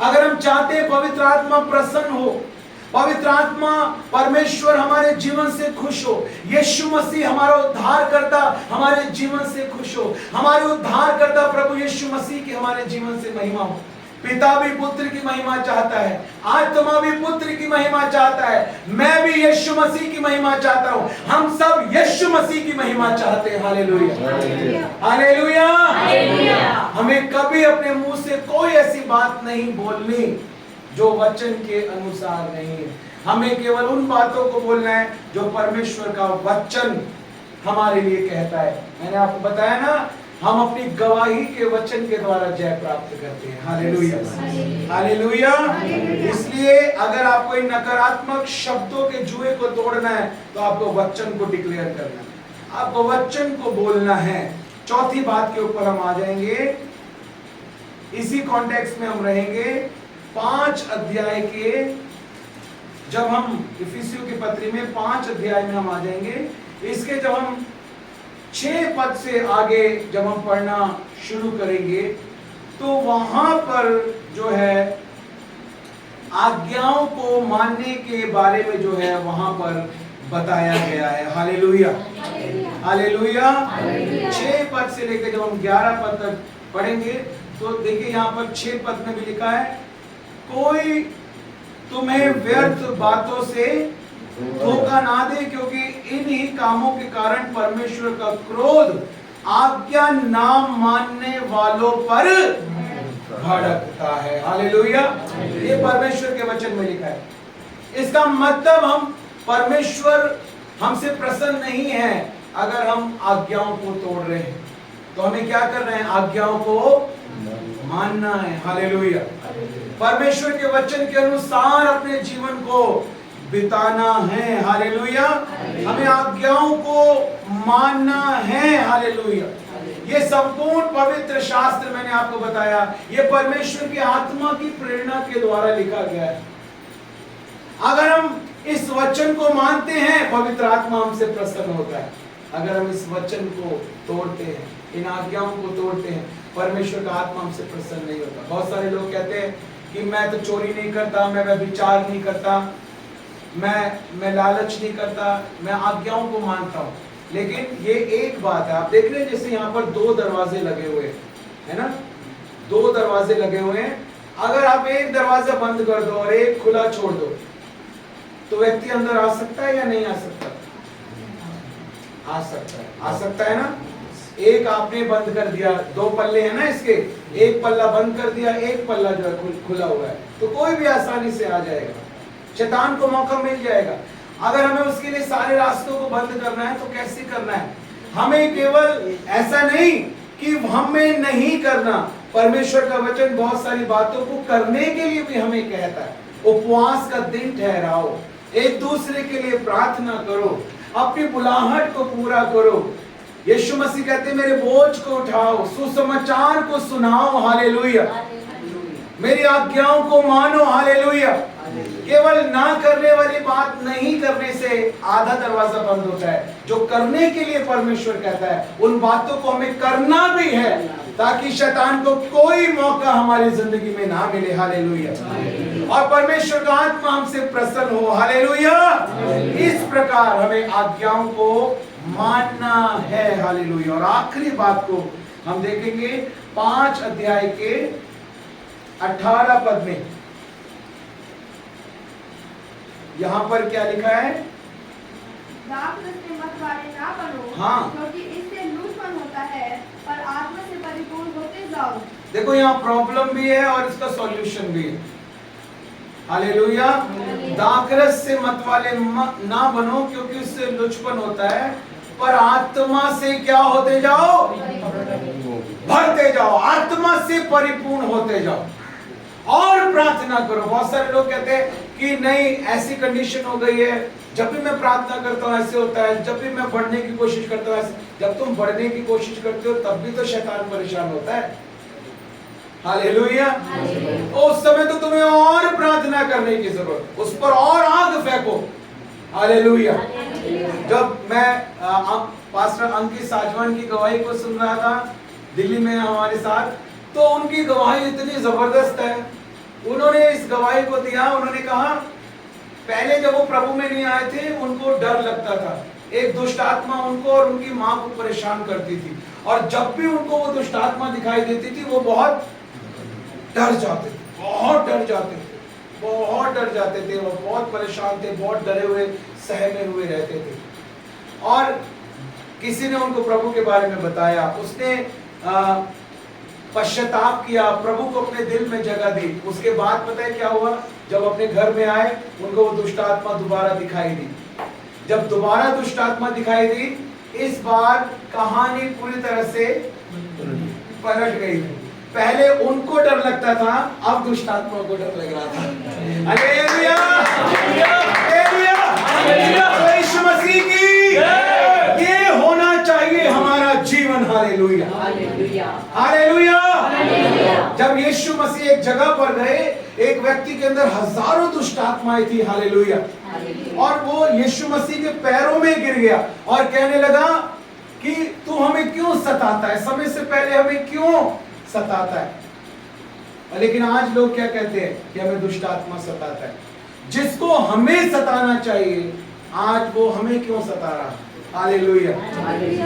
अगर हम चाहते हैं पवित्र आत्मा प्रसन्न हो, पवित्र आत्मा परमेश्वर हमारे जीवन से खुश हो, यीशु मसीह हमारा उद्धार करता हमारे जीवन से खुश हो, हमारे उद्धार करता प्रभु यीशु मसीह की हमारे जीवन से महिमा हो। पिता भी पुत्र की महिमा चाहता है, आत्मा भी पुत्र की महिमा चाहता है, मैं भी यीशु मसीह की महिमा चाहता हूं। हम सब यीशु मसीह की महिमा चाहते हैं। Hallelujah, hallelujah. हमें कभी अपने मुंह से कोई ऐसी बात नहीं बोलनी जो वचन के अनुसार नहीं है। हमें केवल उन बातों को बोलना है जो परमेश्वर का वचन हमारे लिए कहता है। मैंने आपको बताया ना, हम अपनी गवाही के वचन के द्वारा जय प्राप्त करते हैं। Hallelujah, hallelujah. इसलिए अगर आपको इन नकारात्मक शब्दों के जुए को तोड़ना है, तो आपको वचन को डिक्लेयर करना है, आपको वचन को बोलना है। चौथी बात के ऊपर हम आ जाएंगे, इसी कॉन्टेक्स्ट में हम रहेंगे। 5 अध्याय के, जब हम इफिसियों की पत्री में 5 अध्याय में हम आ जाएंगे, इसके जब हम 6 पद से आगे जब हम पढ़ना शुरू करेंगे, तो वहां पर जो है आज्ञाओं को मानने के बारे में जो है वहां पर बताया गया है। Hallelujah, hallelujah. 6 पद से लेकर जब हम 11 पद तक पढ़ेंगे तो देखिए यहाँ पर 6 पद में भी लिखा है, कोई तुम्हें व्यर्थ बातों से धोखा ना दे, क्योंकि इन्हीं कामों के कारण परमेश्वर का क्रोध आज्ञा ना मानने वालों पर भड़कता है। हालेलुया, ये परमेश्वर के वचन में लिखा है। इसका मतलब हम परमेश्वर हमसे प्रसन्न नहीं है अगर हम आज्ञाओं को तोड़ रहे हैं। तो हमें क्या करना है? आज्ञाओं को मानना है। हालेलुया, परमेश्वर के वचन के अनुसार अपने जीवन को बिताना है। हालेलुया, हमें आज्ञाओं को मानना है। हालेलुया, ये संपूर्ण पवित्र शास्त्र मैंने आपको बताया, ये परमेश्वर की आत्मा की प्रेरणा के द्वारा लिखा गया है। अगर हम इस वचन को मानते हैं, पवित्र आत्मा हमसे प्रसन्न होता है। अगर हम इस वचन को तोड़ते हैं, इन आज्ञाओं को तोड़ते हैं, परमेश्वर का आत्मा हमसे प्रसन्न नहीं होता। बहुत सारे लोग कहते हैं कि मैं तो चोरी नहीं करता, मैं व्यभिचार नहीं करता, मैं लालच नहीं करता, मैं आज्ञाओं को मानता हूं। लेकिन ये एक बात है, आप देख रहे हैं जैसे यहाँ पर 2 दरवाजे लगे हुए है ना, 2 दरवाजे लगे हुए हैं। अगर आप एक दरवाजा बंद कर दो और एक खुला छोड़ दो, तो व्यक्ति अंदर आ सकता है या नहीं आ सकता? आ सकता है, आ सकता है ना। एक आपने बंद कर दिया, 2 पल्ले हैं ना इसके, एक पल्ला बंद कर दिया, एक पल्ला जो है खुला हुआ है, तो कोई भी आसानी से आ जाएगा, शैतान को मौका मिल जाएगा। अगर हमें उसके लिए सारे रास्तों को बंद करना है तो कैसे करना है? हमें केवल ऐसा नहीं कि हमें नहीं करना, परमेश्वर का वचन बहुत सारी बातों को करने के लिए भी हमें कहता है। उपवास का दिन ठहराओ, एक दूसरे के लिए प्रार्थना करो, अपनी बुलाहट को पूरा करो। यीशु मसीह कहते हैं मेरे बोझ को उठाओ, सुसमाचार को सुनाओ। हालेलुया, मेरी आज्ञाओं को मानो। हालेलुया, केवल ना करने वाली बात नहीं करने से आधा दरवाजा बंद होता है। जो करने के लिए परमेश्वर कहता है, उन बातों को हमें करना भी है, ताकि शैतान को कोई मौका हमारी जिंदगी में ना मिले। हालेलुया, और परमेश्वर का आत्मा हमसे प्रसन्न हो। हालेलुया, इस प्रकार हमें आज्ञाओं को मानना है। हालेलुया, और आखिरी बात को हम देखेंगे 5 अध्याय के 18 पद में। यहाँ पर क्या लिखा है? दाखरस के मत वाले ना बनो, हाँ, क्योंकि इससे लूटपन होता है, पर आत्मा से परिपूर्ण होते जाओ। देखो यहाँ प्रॉब्लम भी है और इसका सॉल्यूशन भी है। हालेलुया, दाखरस से मत वाले ना बनो, क्योंकि उससे लुचपन होता है, पर आत्मा से क्या होते जाओ? भरते जाओ, आत्मा से परिपूर्ण होते जाओ और प्रार्थना करो। बहुत सारे लोग कहते हैं कि नहीं, ऐसी कंडीशन हो गई है, जब भी मैं प्रार्थना करता हूँ ऐसे होता है, जब भी मैं बढ़ने की कोशिश करता हूँ ऐसे। जब तुम बढ़ने की कोशिश करते हो तब भी तो शैतान परेशान होता है। हालेलुया, उस समय तो तुम्हें और प्रार्थना करने की जरूरत, उस पर और आग फेंको। हालेलुया, जब मैं पास्टर अंकित साजवान की गवाही को सुन रहा था दिल्ली में हमारे साथ, तो उनकी गवाही इतनी जबरदस्त है। उन्होंने इस गवाही को दिया, उन्होंने कहा पहले जब वो प्रभु में नहीं आए थे उनको डर लगता था, एक दुष्ट आत्मा उनको और उनकी माँ को परेशान करती थी, और जब भी उनको वो दुष्ट आत्मा दिखाई देती थी वो बहुत डर जाते थे, बहुत डर जाते थे, बहुत डर जाते थे, और बहुत परेशान थे, बहुत डरे हुए सहमे हुए रहते थे। और किसी ने उनको प्रभु के बारे में बताया, उसने पश्चाताप किया, प्रभु को अपने दिल में जगह दी। उसके बाद पता है क्या हुआ? जब अपने घर में आए उनको वो दुष्ट आत्मा दोबारा दिखाई दी। जब दोबारा दुष्ट आत्मा दिखाई दी, इस बार कहानी पूरी तरह से पलट गई। पहले उनको डर लगता था, अब दुष्ट आत्मा को डर लग रहा था। हालेलुया, हालेलुया, हालेलुया, यीशु मसीह की ये होना चाहिए हमारा जीवन। Hallelujah, hallelujah, hallelujah. जब यीशु मसीह एक जगह पर गए, एक व्यक्ति के अंदर हजारों दुष्ट आत्माएं थी। हालेलुया, और वो यीशु मसीह के पैरों में गिर गया और कहने लगा कि तू हमें क्यों सताता है, समय से पहले हमें क्यों सताता है। लेकिन आज लोग क्या कहते हैं कि हमें दुष्ट आत्मा सताता है। जिसको हमें सताना चाहिए आज वो हमें क्यों सता रहा है। हालेलुया,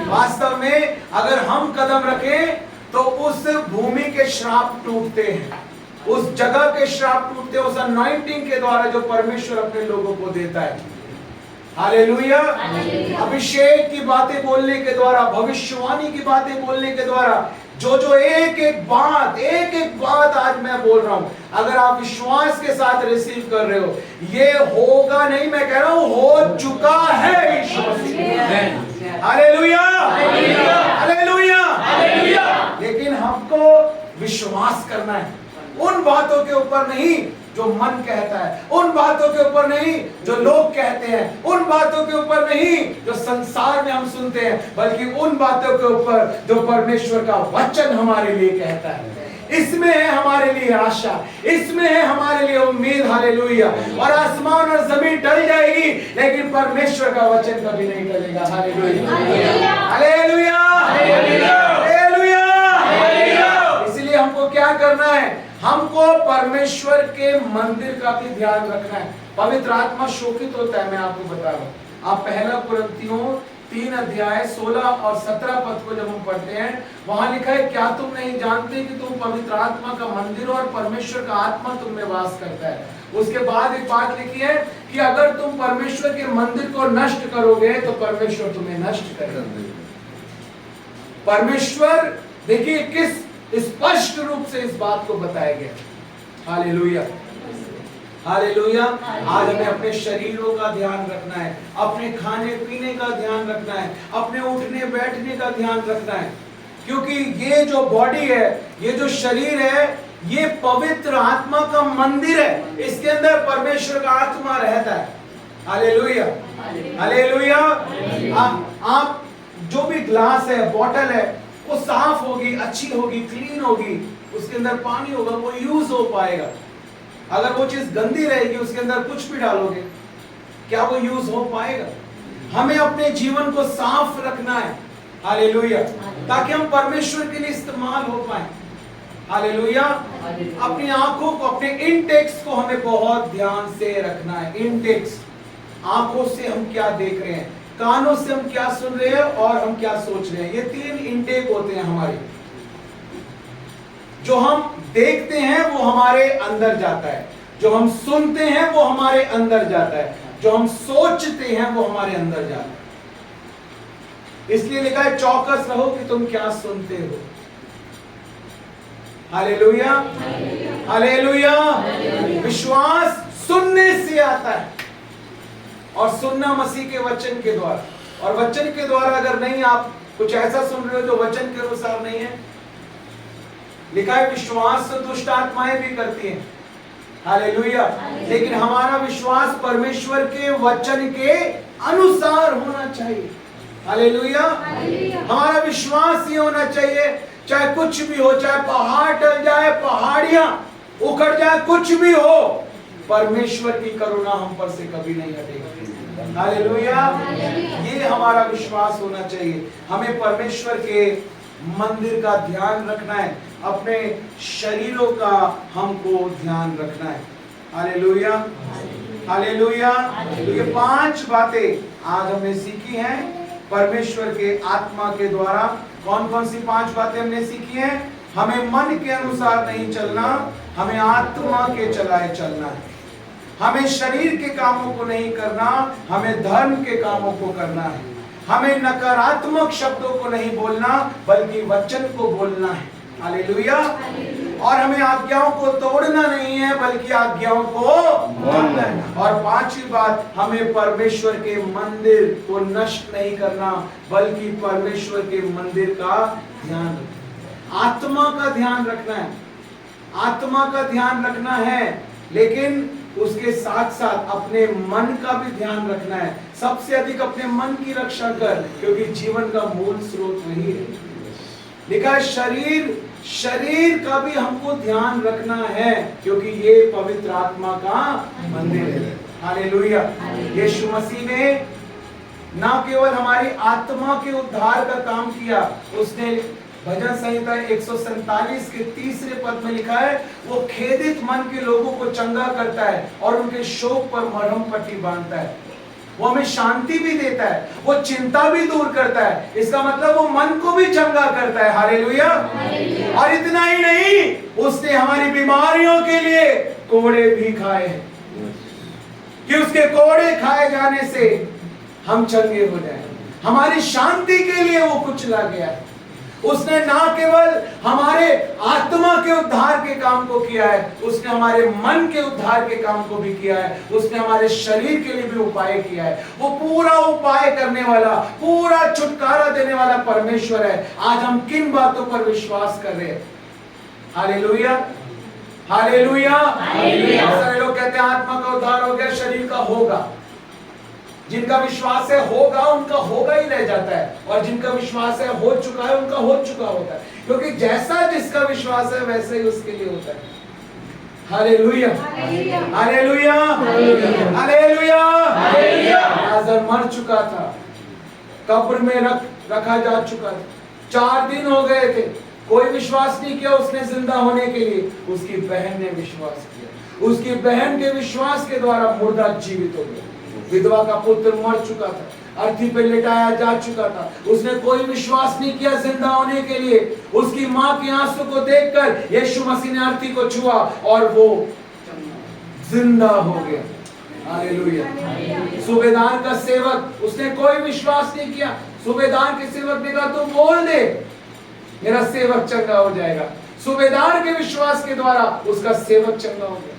वास्तव में अगर हम कदम रखें तो उस भूमि के श्राप टूटते हैं, उस जगह के श्राप टूटते हैं, उस अनॉइंटिंग के द्वारा जो परमेश्वर अपने लोगों को देता है। हालेलुया। अभिषेक की बातें बोलने के द्वारा, भविष्यवाणी की बातें बोलने के द्वारा, जो एक एक बात आज मैं बोल रहा हूं, अगर आप विश्वास के साथ रिसीव कर रहे हो, ये होगा नहीं, मैं कह रहा हूं हो चुका है यीशु मसीह। Hallelujah, hallelujah. लेकिन हमको विश्वास करना है, उन बातों के ऊपर नहीं जो मन कहता है, उन बातों के ऊपर नहीं जो लोग कहते हैं, उन बातों के ऊपर नहीं जो संसार में हम सुनते हैं, बल्कि उन बातों के ऊपर जो परमेश्वर का वचन हमारे लिए कहता है। इसमें है हमारे लिए आशा, इसमें है हमारे लिए उम्मीद। हालेलुया। और आसमान और जमीन टल जाएगी, लेकिन परमेश्वर का वचन कभी नहीं टलेगा। Hallelujah, hallelujah, hallelujah. इसलिए हमको क्या करना है? हमको परमेश्वर के मंदिर का भी ध्यान रखना है। पवित्र आत्मा शोकित होता है, मैं आपको बता रहा हूं। आप पहला कुरिन्थियों 3 अध्याय 16 और 17 पद को जब हम पढ़ते हैं, वहां लिखा है, क्या तुम नहीं जानते कि तुम पवित्र आत्मा का मंदिर हो और परमेश्वर का आत्मा तुम में वास करता है। उसके बाद एक बात लिखी है कि अगर तुम परमेश्वर के मंदिर को नष्ट करोगे तो परमेश्वर तुम्हें नष्ट करेगा। परमेश्वर, देखिए किस स्पष्ट रूप से इस बात को बताया गया। Hallelujah, hallelujah. आज हमें अपने शरीरों का ध्यान रखना है, अपने खाने पीने का ध्यान रखना है, अपने उठने बैठने का ध्यान रखना है, क्योंकि ये जो बॉडी है, ये जो शरीर है, ये पवित्र आत्मा का मंदिर है। इसके अंदर परमेश्वर का आत्मा रहता है। Hallelujah, hallelujah. आप जो भी ग्लास है, बोतल है, वो साफ होगी, अच्छी होगी, क्लीन होगी, उसके अंदर पानी होगा, वो यूज हो पाएगा। अगर वो चीज गंदी रहेगी, उसके अंदर कुछ भी डालोगे, क्या वो यूज हो पाएगा? हमें अपने जीवन को साफ रखना है। हालेलुया, ताकि हम परमेश्वर के लिए इस्तेमाल हो पाए। हालेलुया। अपनी आंखों को, अपने इनटेक्स को हमें बहुत ध्यान से रखना है। इनटेक्स, आंखों से हम क्या देख रहे हैं, कानों से हम क्या सुन रहे हैं और हम क्या सोच रहे हैं। ये 3 इनटेक होते हैं हमारे। जो हम देखते हैं वो हमारे अंदर जाता है, जो हम सुनते हैं वो हमारे अंदर जाता है, जो हम सोचते हैं वो हमारे अंदर जाता है। इसलिए लिखा है, चौकस रहो कि तुम क्या सुनते हो। Hallelujah, hallelujah. विश्वास सुनने से आता है, और सुनना मसीह के वचन के द्वारा। और वचन के द्वारा अगर नहीं, आप कुछ ऐसा सुन रहे हो जो वचन के अनुसार नहीं है, लिखा है विश्वास से दुष्ट आत्माएं भी करती हैं। हालेलुया। लेकिन हमारा विश्वास परमेश्वर के वचन के अनुसार होना चाहिए। हालेलुया। हमारा विश्वास ये होना चाहिए, चाहे कुछ भी हो, चाहे पहाड़ टल जाए, पहाड़ियां उखड़ जाए, कुछ भी हो, परमेश्वर की करुणा हम पर से कभी नहीं हटेगी। हालेलुया। ये हमारा विश्वास होना चाहिए। हमें परमेश्वर के मंदिर का ध्यान रखना है, अपने शरीरों का हमको ध्यान रखना है। Hallelujah, hallelujah. तो ये 5 बातें आज हमने सीखी हैं परमेश्वर के आत्मा के द्वारा। कौन कौन सी 5 बातें हमने सीखी हैं? हमें मन के अनुसार नहीं चलना, हमें आत्मा के चलाए चलना है। हमें शरीर के कामों को नहीं करना, हमें धर्म के कामों को करना है। हमें नकारात्मक शब्दों को नहीं बोलना, बल्कि वचन को बोलना है। हालेलुया। और हमें आज्ञाओं को तोड़ना नहीं है, बल्कि आज्ञाओं को मानना है। और 5वीं बात, हमें परमेश्वर के मंदिर को नष्ट नहीं करना, बल्कि परमेश्वर के मंदिर का ध्यान रखना, आत्मा का ध्यान रखना है। आत्मा का ध्यान रखना है, लेकिन उसके साथ साथ अपने मन का भी ध्यान रखना है। सबसे अधिक अपने मन की रक्षा कर, क्योंकि जीवन का मूल स्रोत वही है। लिखा है शरीर का भी हमको ध्यान रखना है, क्योंकि ये पवित्र आत्मा का मंदिर है। हालेलुया। यीशु मसीह ने ना केवल हमारी आत्मा के उद्धार का काम किया, उसने भजन संहिता 147 के 3 पद में लिखा है, वो खेदित मन के लोगों को चंगा करता है और उनके शोक पर मरहम पट्टी बांधता है। वो हमें शांति भी देता है, वो चिंता भी दूर करता है। इसका मतलब वो मन को भी चंगा करता है। हालेलुया। और इतना ही नहीं, उसने हमारी बीमारियों के लिए कोड़े भी खाए हैं कि उसके कोड़े खाए जाने से हम चंगे हो जाएं। हमारी शांति के लिए वो कुचला गया है। उसने ना केवल हमारे आत्मा के उद्धार के काम को किया है, उसने हमारे मन के उद्धार के काम को भी किया है, उसने हमारे शरीर के लिए भी उपाय किया है। वो पूरा उपाय करने वाला, पूरा छुटकारा देने वाला परमेश्वर है। आज हम किन बातों पर विश्वास कर रहे हैं? Hallelujah, hallelujah. सारे लोग कहते हैं आत्मा का उद्धार हो गया, शरीर का होगा। जिनका विश्वास है होगा, उनका होगा ही रह जाता है, और जिनका विश्वास है हो चुका है, उनका हो चुका होता है। क्योंकि जैसा जिसका विश्वास है वैसे ही उसके लिए होता है। Hallelujah, hallelujah, hallelujah. लाजर मर चुका था, कब्र में रखा जा चुका था, 4 दिन हो गए थे, कोई विश्वास नहीं किया उसने जिंदा होने के लिए। उसकी बहन ने विश्वास किया, उसकी बहन के विश्वास के द्वारा मुर्दा जीवित हो गया। विधवा का पुत्र मर चुका था, अर्थी पे लिटाया जा चुका था, उसने कोई विश्वास नहीं किया जिंदा होने के लिए। उसकी मां के आंसू को देखकर यीशु मसीह ने अर्थी को छुआ और वो जिंदा हो गया। हालेलुया। सूबेदार का सेवक, उसने कोई विश्वास नहीं किया। सूबेदार के सेवक ने कहा तू बोल दे, मेरा सेवक चंगा हो जाएगा। सूबेदार के विश्वास के द्वारा उसका सेवक चंगा हो गया।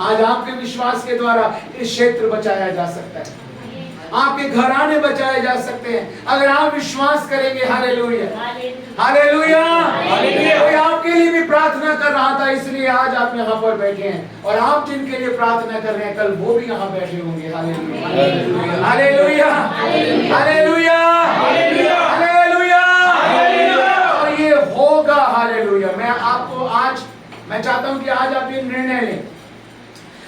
आज आपके विश्वास के द्वारा इस क्षेत्र बचाया जा सकता है, आपके घराने बचाए जा सकते हैं, अगर आप विश्वास करेंगे। Hallelujah, hallelujah. कोई आपके लिए भी प्रार्थना कर रहा था, इसलिए आज आप यहाँ पर बैठे हैं, और आप जिनके लिए प्रार्थना कर रहे हैं कल वो भी यहाँ बैठे होंगे। Hallelujah, hallelujah, hallelujah, hallelujah. और ये होगा। हालेलुया। मैं चाहता हूँ कि आज आप ये निर्णय लें,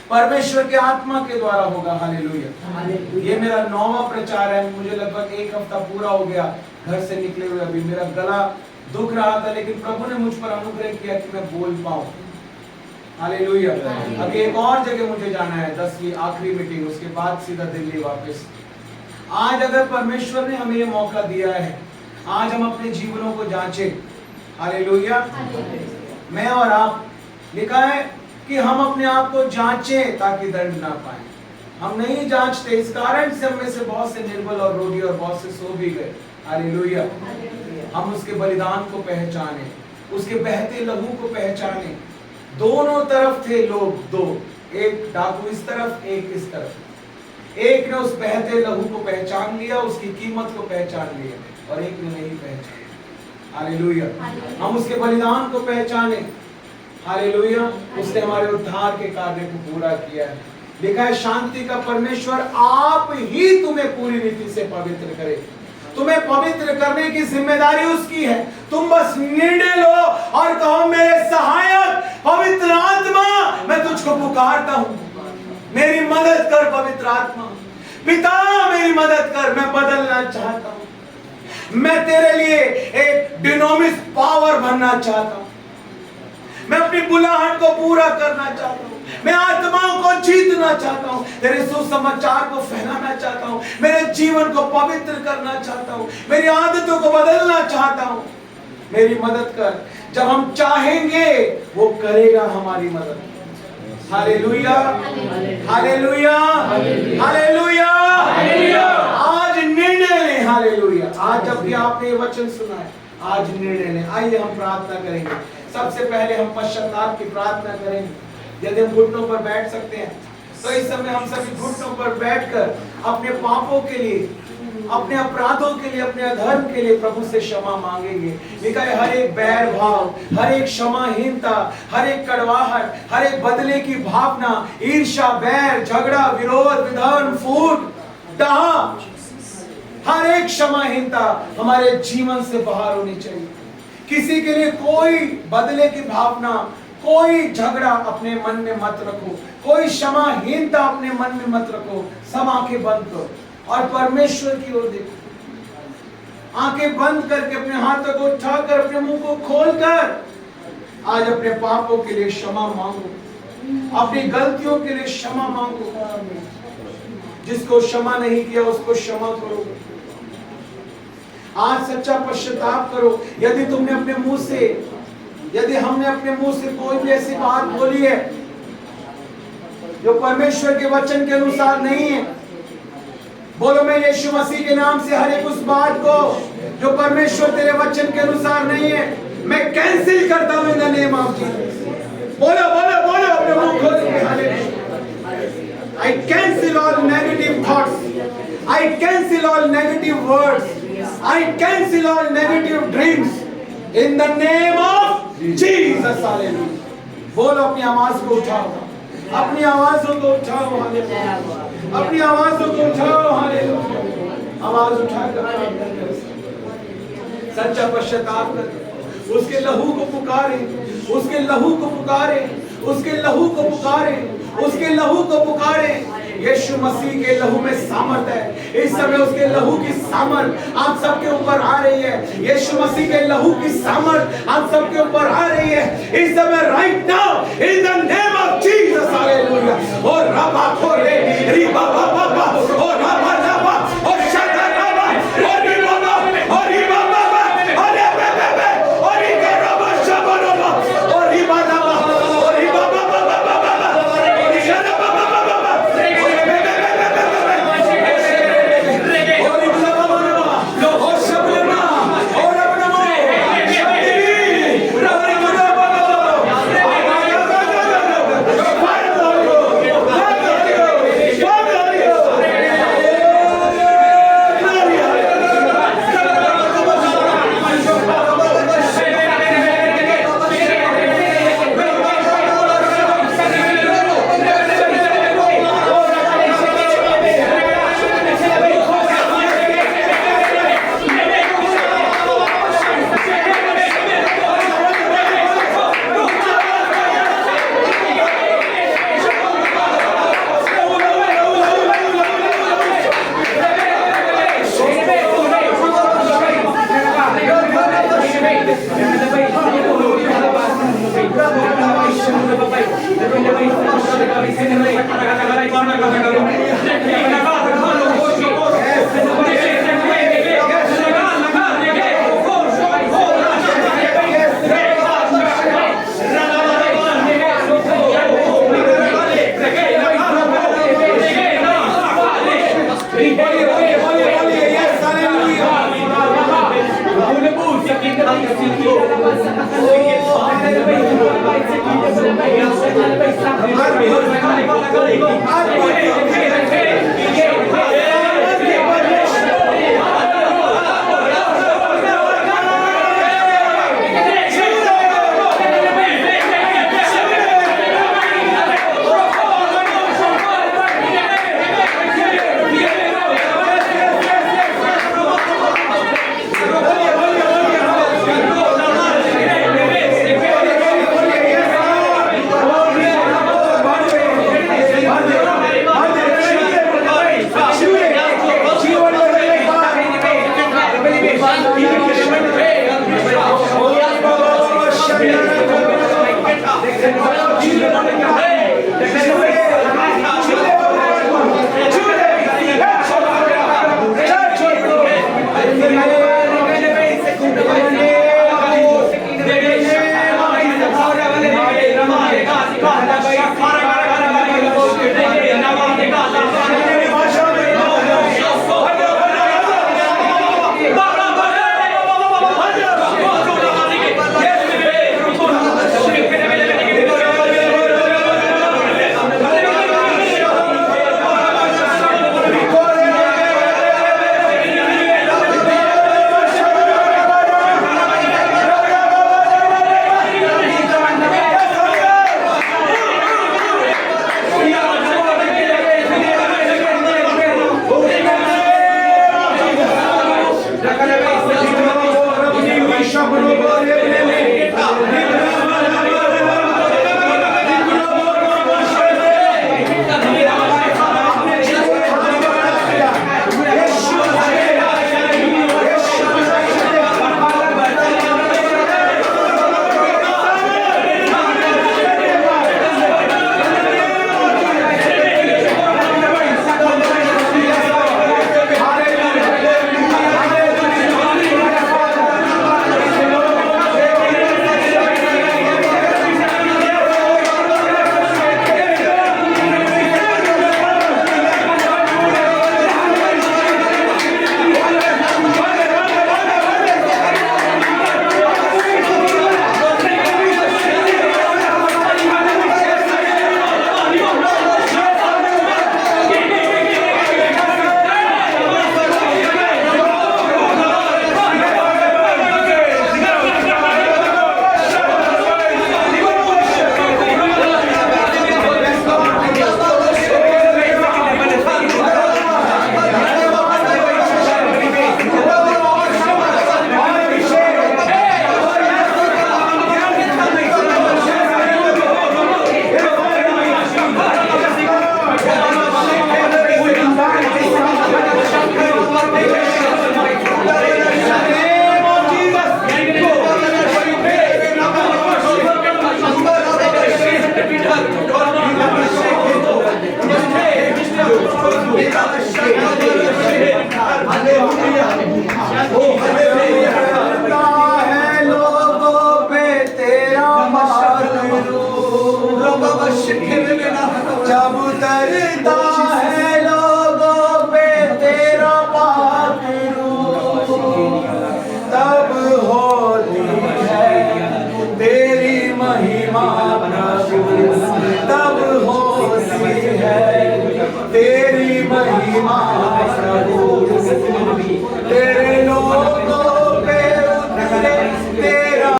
परमेश्वर के आत्मा के द्वारा होगा। हालेलुया। ये मेरा 9वां प्रचार है, मुझे लगभग 1 हफ्ता पूरा हो गया घर से निकले हुए। अभी मेरा गला दुख रहा था, लेकिन प्रभु ने मुझ पर अनुग्रह किया कि मैं बोल पाऊं। हालेलुया। अभी एक और जगह मुझे जाना है, 10वीं आखिरी मीटिंग, उसके बाद सीधा दिल्ली वापस। आज अगर परमेश्वर ने हमें ये मौका दिया है, आज हम अपने जीवनों को जांचें। हालेलुया। मैं और आप, लिखा है कि हम अपने आप को जांचें ताकि दंड ना पाए। हम नहीं जांचते, इस कारण से हम में से बहुत से निर्बल और रोगी और बहुत से सो भी गए। हालेलुया। हम उसके बलिदान को पहचाने, उसके बहते लहू को पहचाने। दोनों तरफ थे लोग, दो, एक डाकू इस तरफ, एक इस तरफ। एक ने उस बहते लहू को पहचान लिया, उसकी कीमत को पहचान लिया, और एक ने नहीं पहचाना। हालेलुया। हम उसके बलिदान को पहचाने। हालेलुया। उसने हमारे उद्धार के कार्य को पूरा किया है। लिखा है शांति का परमेश्वर आप ही तुम्हें पूरी रीति से पवित्र करे। तुम्हें पवित्र करने की जिम्मेदारी उसकी है। तुम बस निर्णय लो और कहो मेरे सहायक पवित्र आत्मा, मैं तुझको पुकारता हूं, मेरी मदद कर पवित्र आत्मा। पिता मेरी मदद कर, मैं बदलना चाहता हूं, मैं तेरे लिए एक डिनोमिस पावर बनना चाहता हूं, मैं अपनी बुलाहट को पूरा करना चाहता हूँ, मैं आत्माओं को जीतना चाहता हूँ, तेरे सुसमाचार को फैलाना चाहता हूँ, मेरे जीवन को पवित्र करना चाहता हूँ, मेरी आदतों को बदलना चाहता हूँ, मेरी मदद कर। जब हम चाहेंगे वो करेगा हमारी मदद। Hallelujah, hallelujah, hallelujah. आज निर्णय लें। हालेलुया। आज जब भी आपने ये वचन सुना है, आज निर्णय लें। आइए हम प्रार्थना करेंगे। सबसे पहले हम पश्चाताप की प्रार्थना करेंगे। यदि हम घुटनों पर बैठ सकते हैं तो इस समय हम सभी घुटनों पर बैठकर अपने पापों के लिए, अपने अपराधों के लिए, अपने अधर्म के लिए प्रभु से क्षमा मांगेंगे। लिखा है हर एक बैर भाव, हर एक क्षमाहीनता, हर एक कड़वाहट, हर एक बदले की भावना, ईर्ष्या, बैर, झगड़ा, विरोध, विधर्म, फूट, डाहा, हर एक क्षमाहीनता हमारे जीवन से बाहर होनी चाहिए। किसी के लिए कोई बदले की भावना, कोई झगड़ा अपने मन में मत रखो, कोई क्षमाहीनता अपने मन में मत रखो। सब आंखें बंद करो और परमेश्वर की ओर देखो। आंखें बंद करके अपने हाथों को उठाकर, अपने मुंह को खोलकर आज अपने पापों के लिए क्षमा मांगो, अपनी गलतियों के लिए क्षमा मांगो। जिसको क्षमा नहीं किया उसको क्षमा करो। आज सच्चा पश्चाताप करो। यदि तुमने अपने मुंह से, यदि हमने अपने मुंह से कोई भी ऐसी बात बोली है जो परमेश्वर के वचन के अनुसार नहीं है, बोलो मैं यीशु मसीह के नाम से हर एक उस बात को जो परमेश्वर तेरे वचन के अनुसार नहीं है, मैं कैंसिल करता हूं in the name of Jesus. बोलो बोलो बोलो अपने मुंह खोल के hallelujah. I cancel all negative thoughts. I cancel all negative words. I cancel all negative dreams. In the name of Jesus. Hallelujah. बोलो अपनी आवाज को उठाओ, अपनी आवाजों को उठाओ। हालेलुया। अपनी आवाजों को उठाओ। हालेलुया। आवाज उठाकर सच्चा पश्चाताप कर, उसके लहू को पुकारे, उसके लहू को पुकारे, उसके लहू को पुकारे, उसके लहू को पुकारे। यीशु मसीह के लहू में सामर्थ है। इस समय उसके लहू की सामर्थ आप सबके ऊपर आ रही है। यीशु मसीह के लहू की सामर्थ आप सबके ऊपर आ रही है इस समय, right now in the name of Jesus. Hallelujah. और रबा खोरे रिबा बाबा और रबा रबा और शदा रबा और रिबा बाबा और रिबा बाबा और बेबे और रबा शबा रबा और रिबा रबा और रिबा बाबा बाबा और शदा बाबा बाबा जब उतरता है लोगों पे तेरा पाक रूह, तब होती है तेरी महिमा प्रभु, तब होती है तेरी महिमा प्रभु।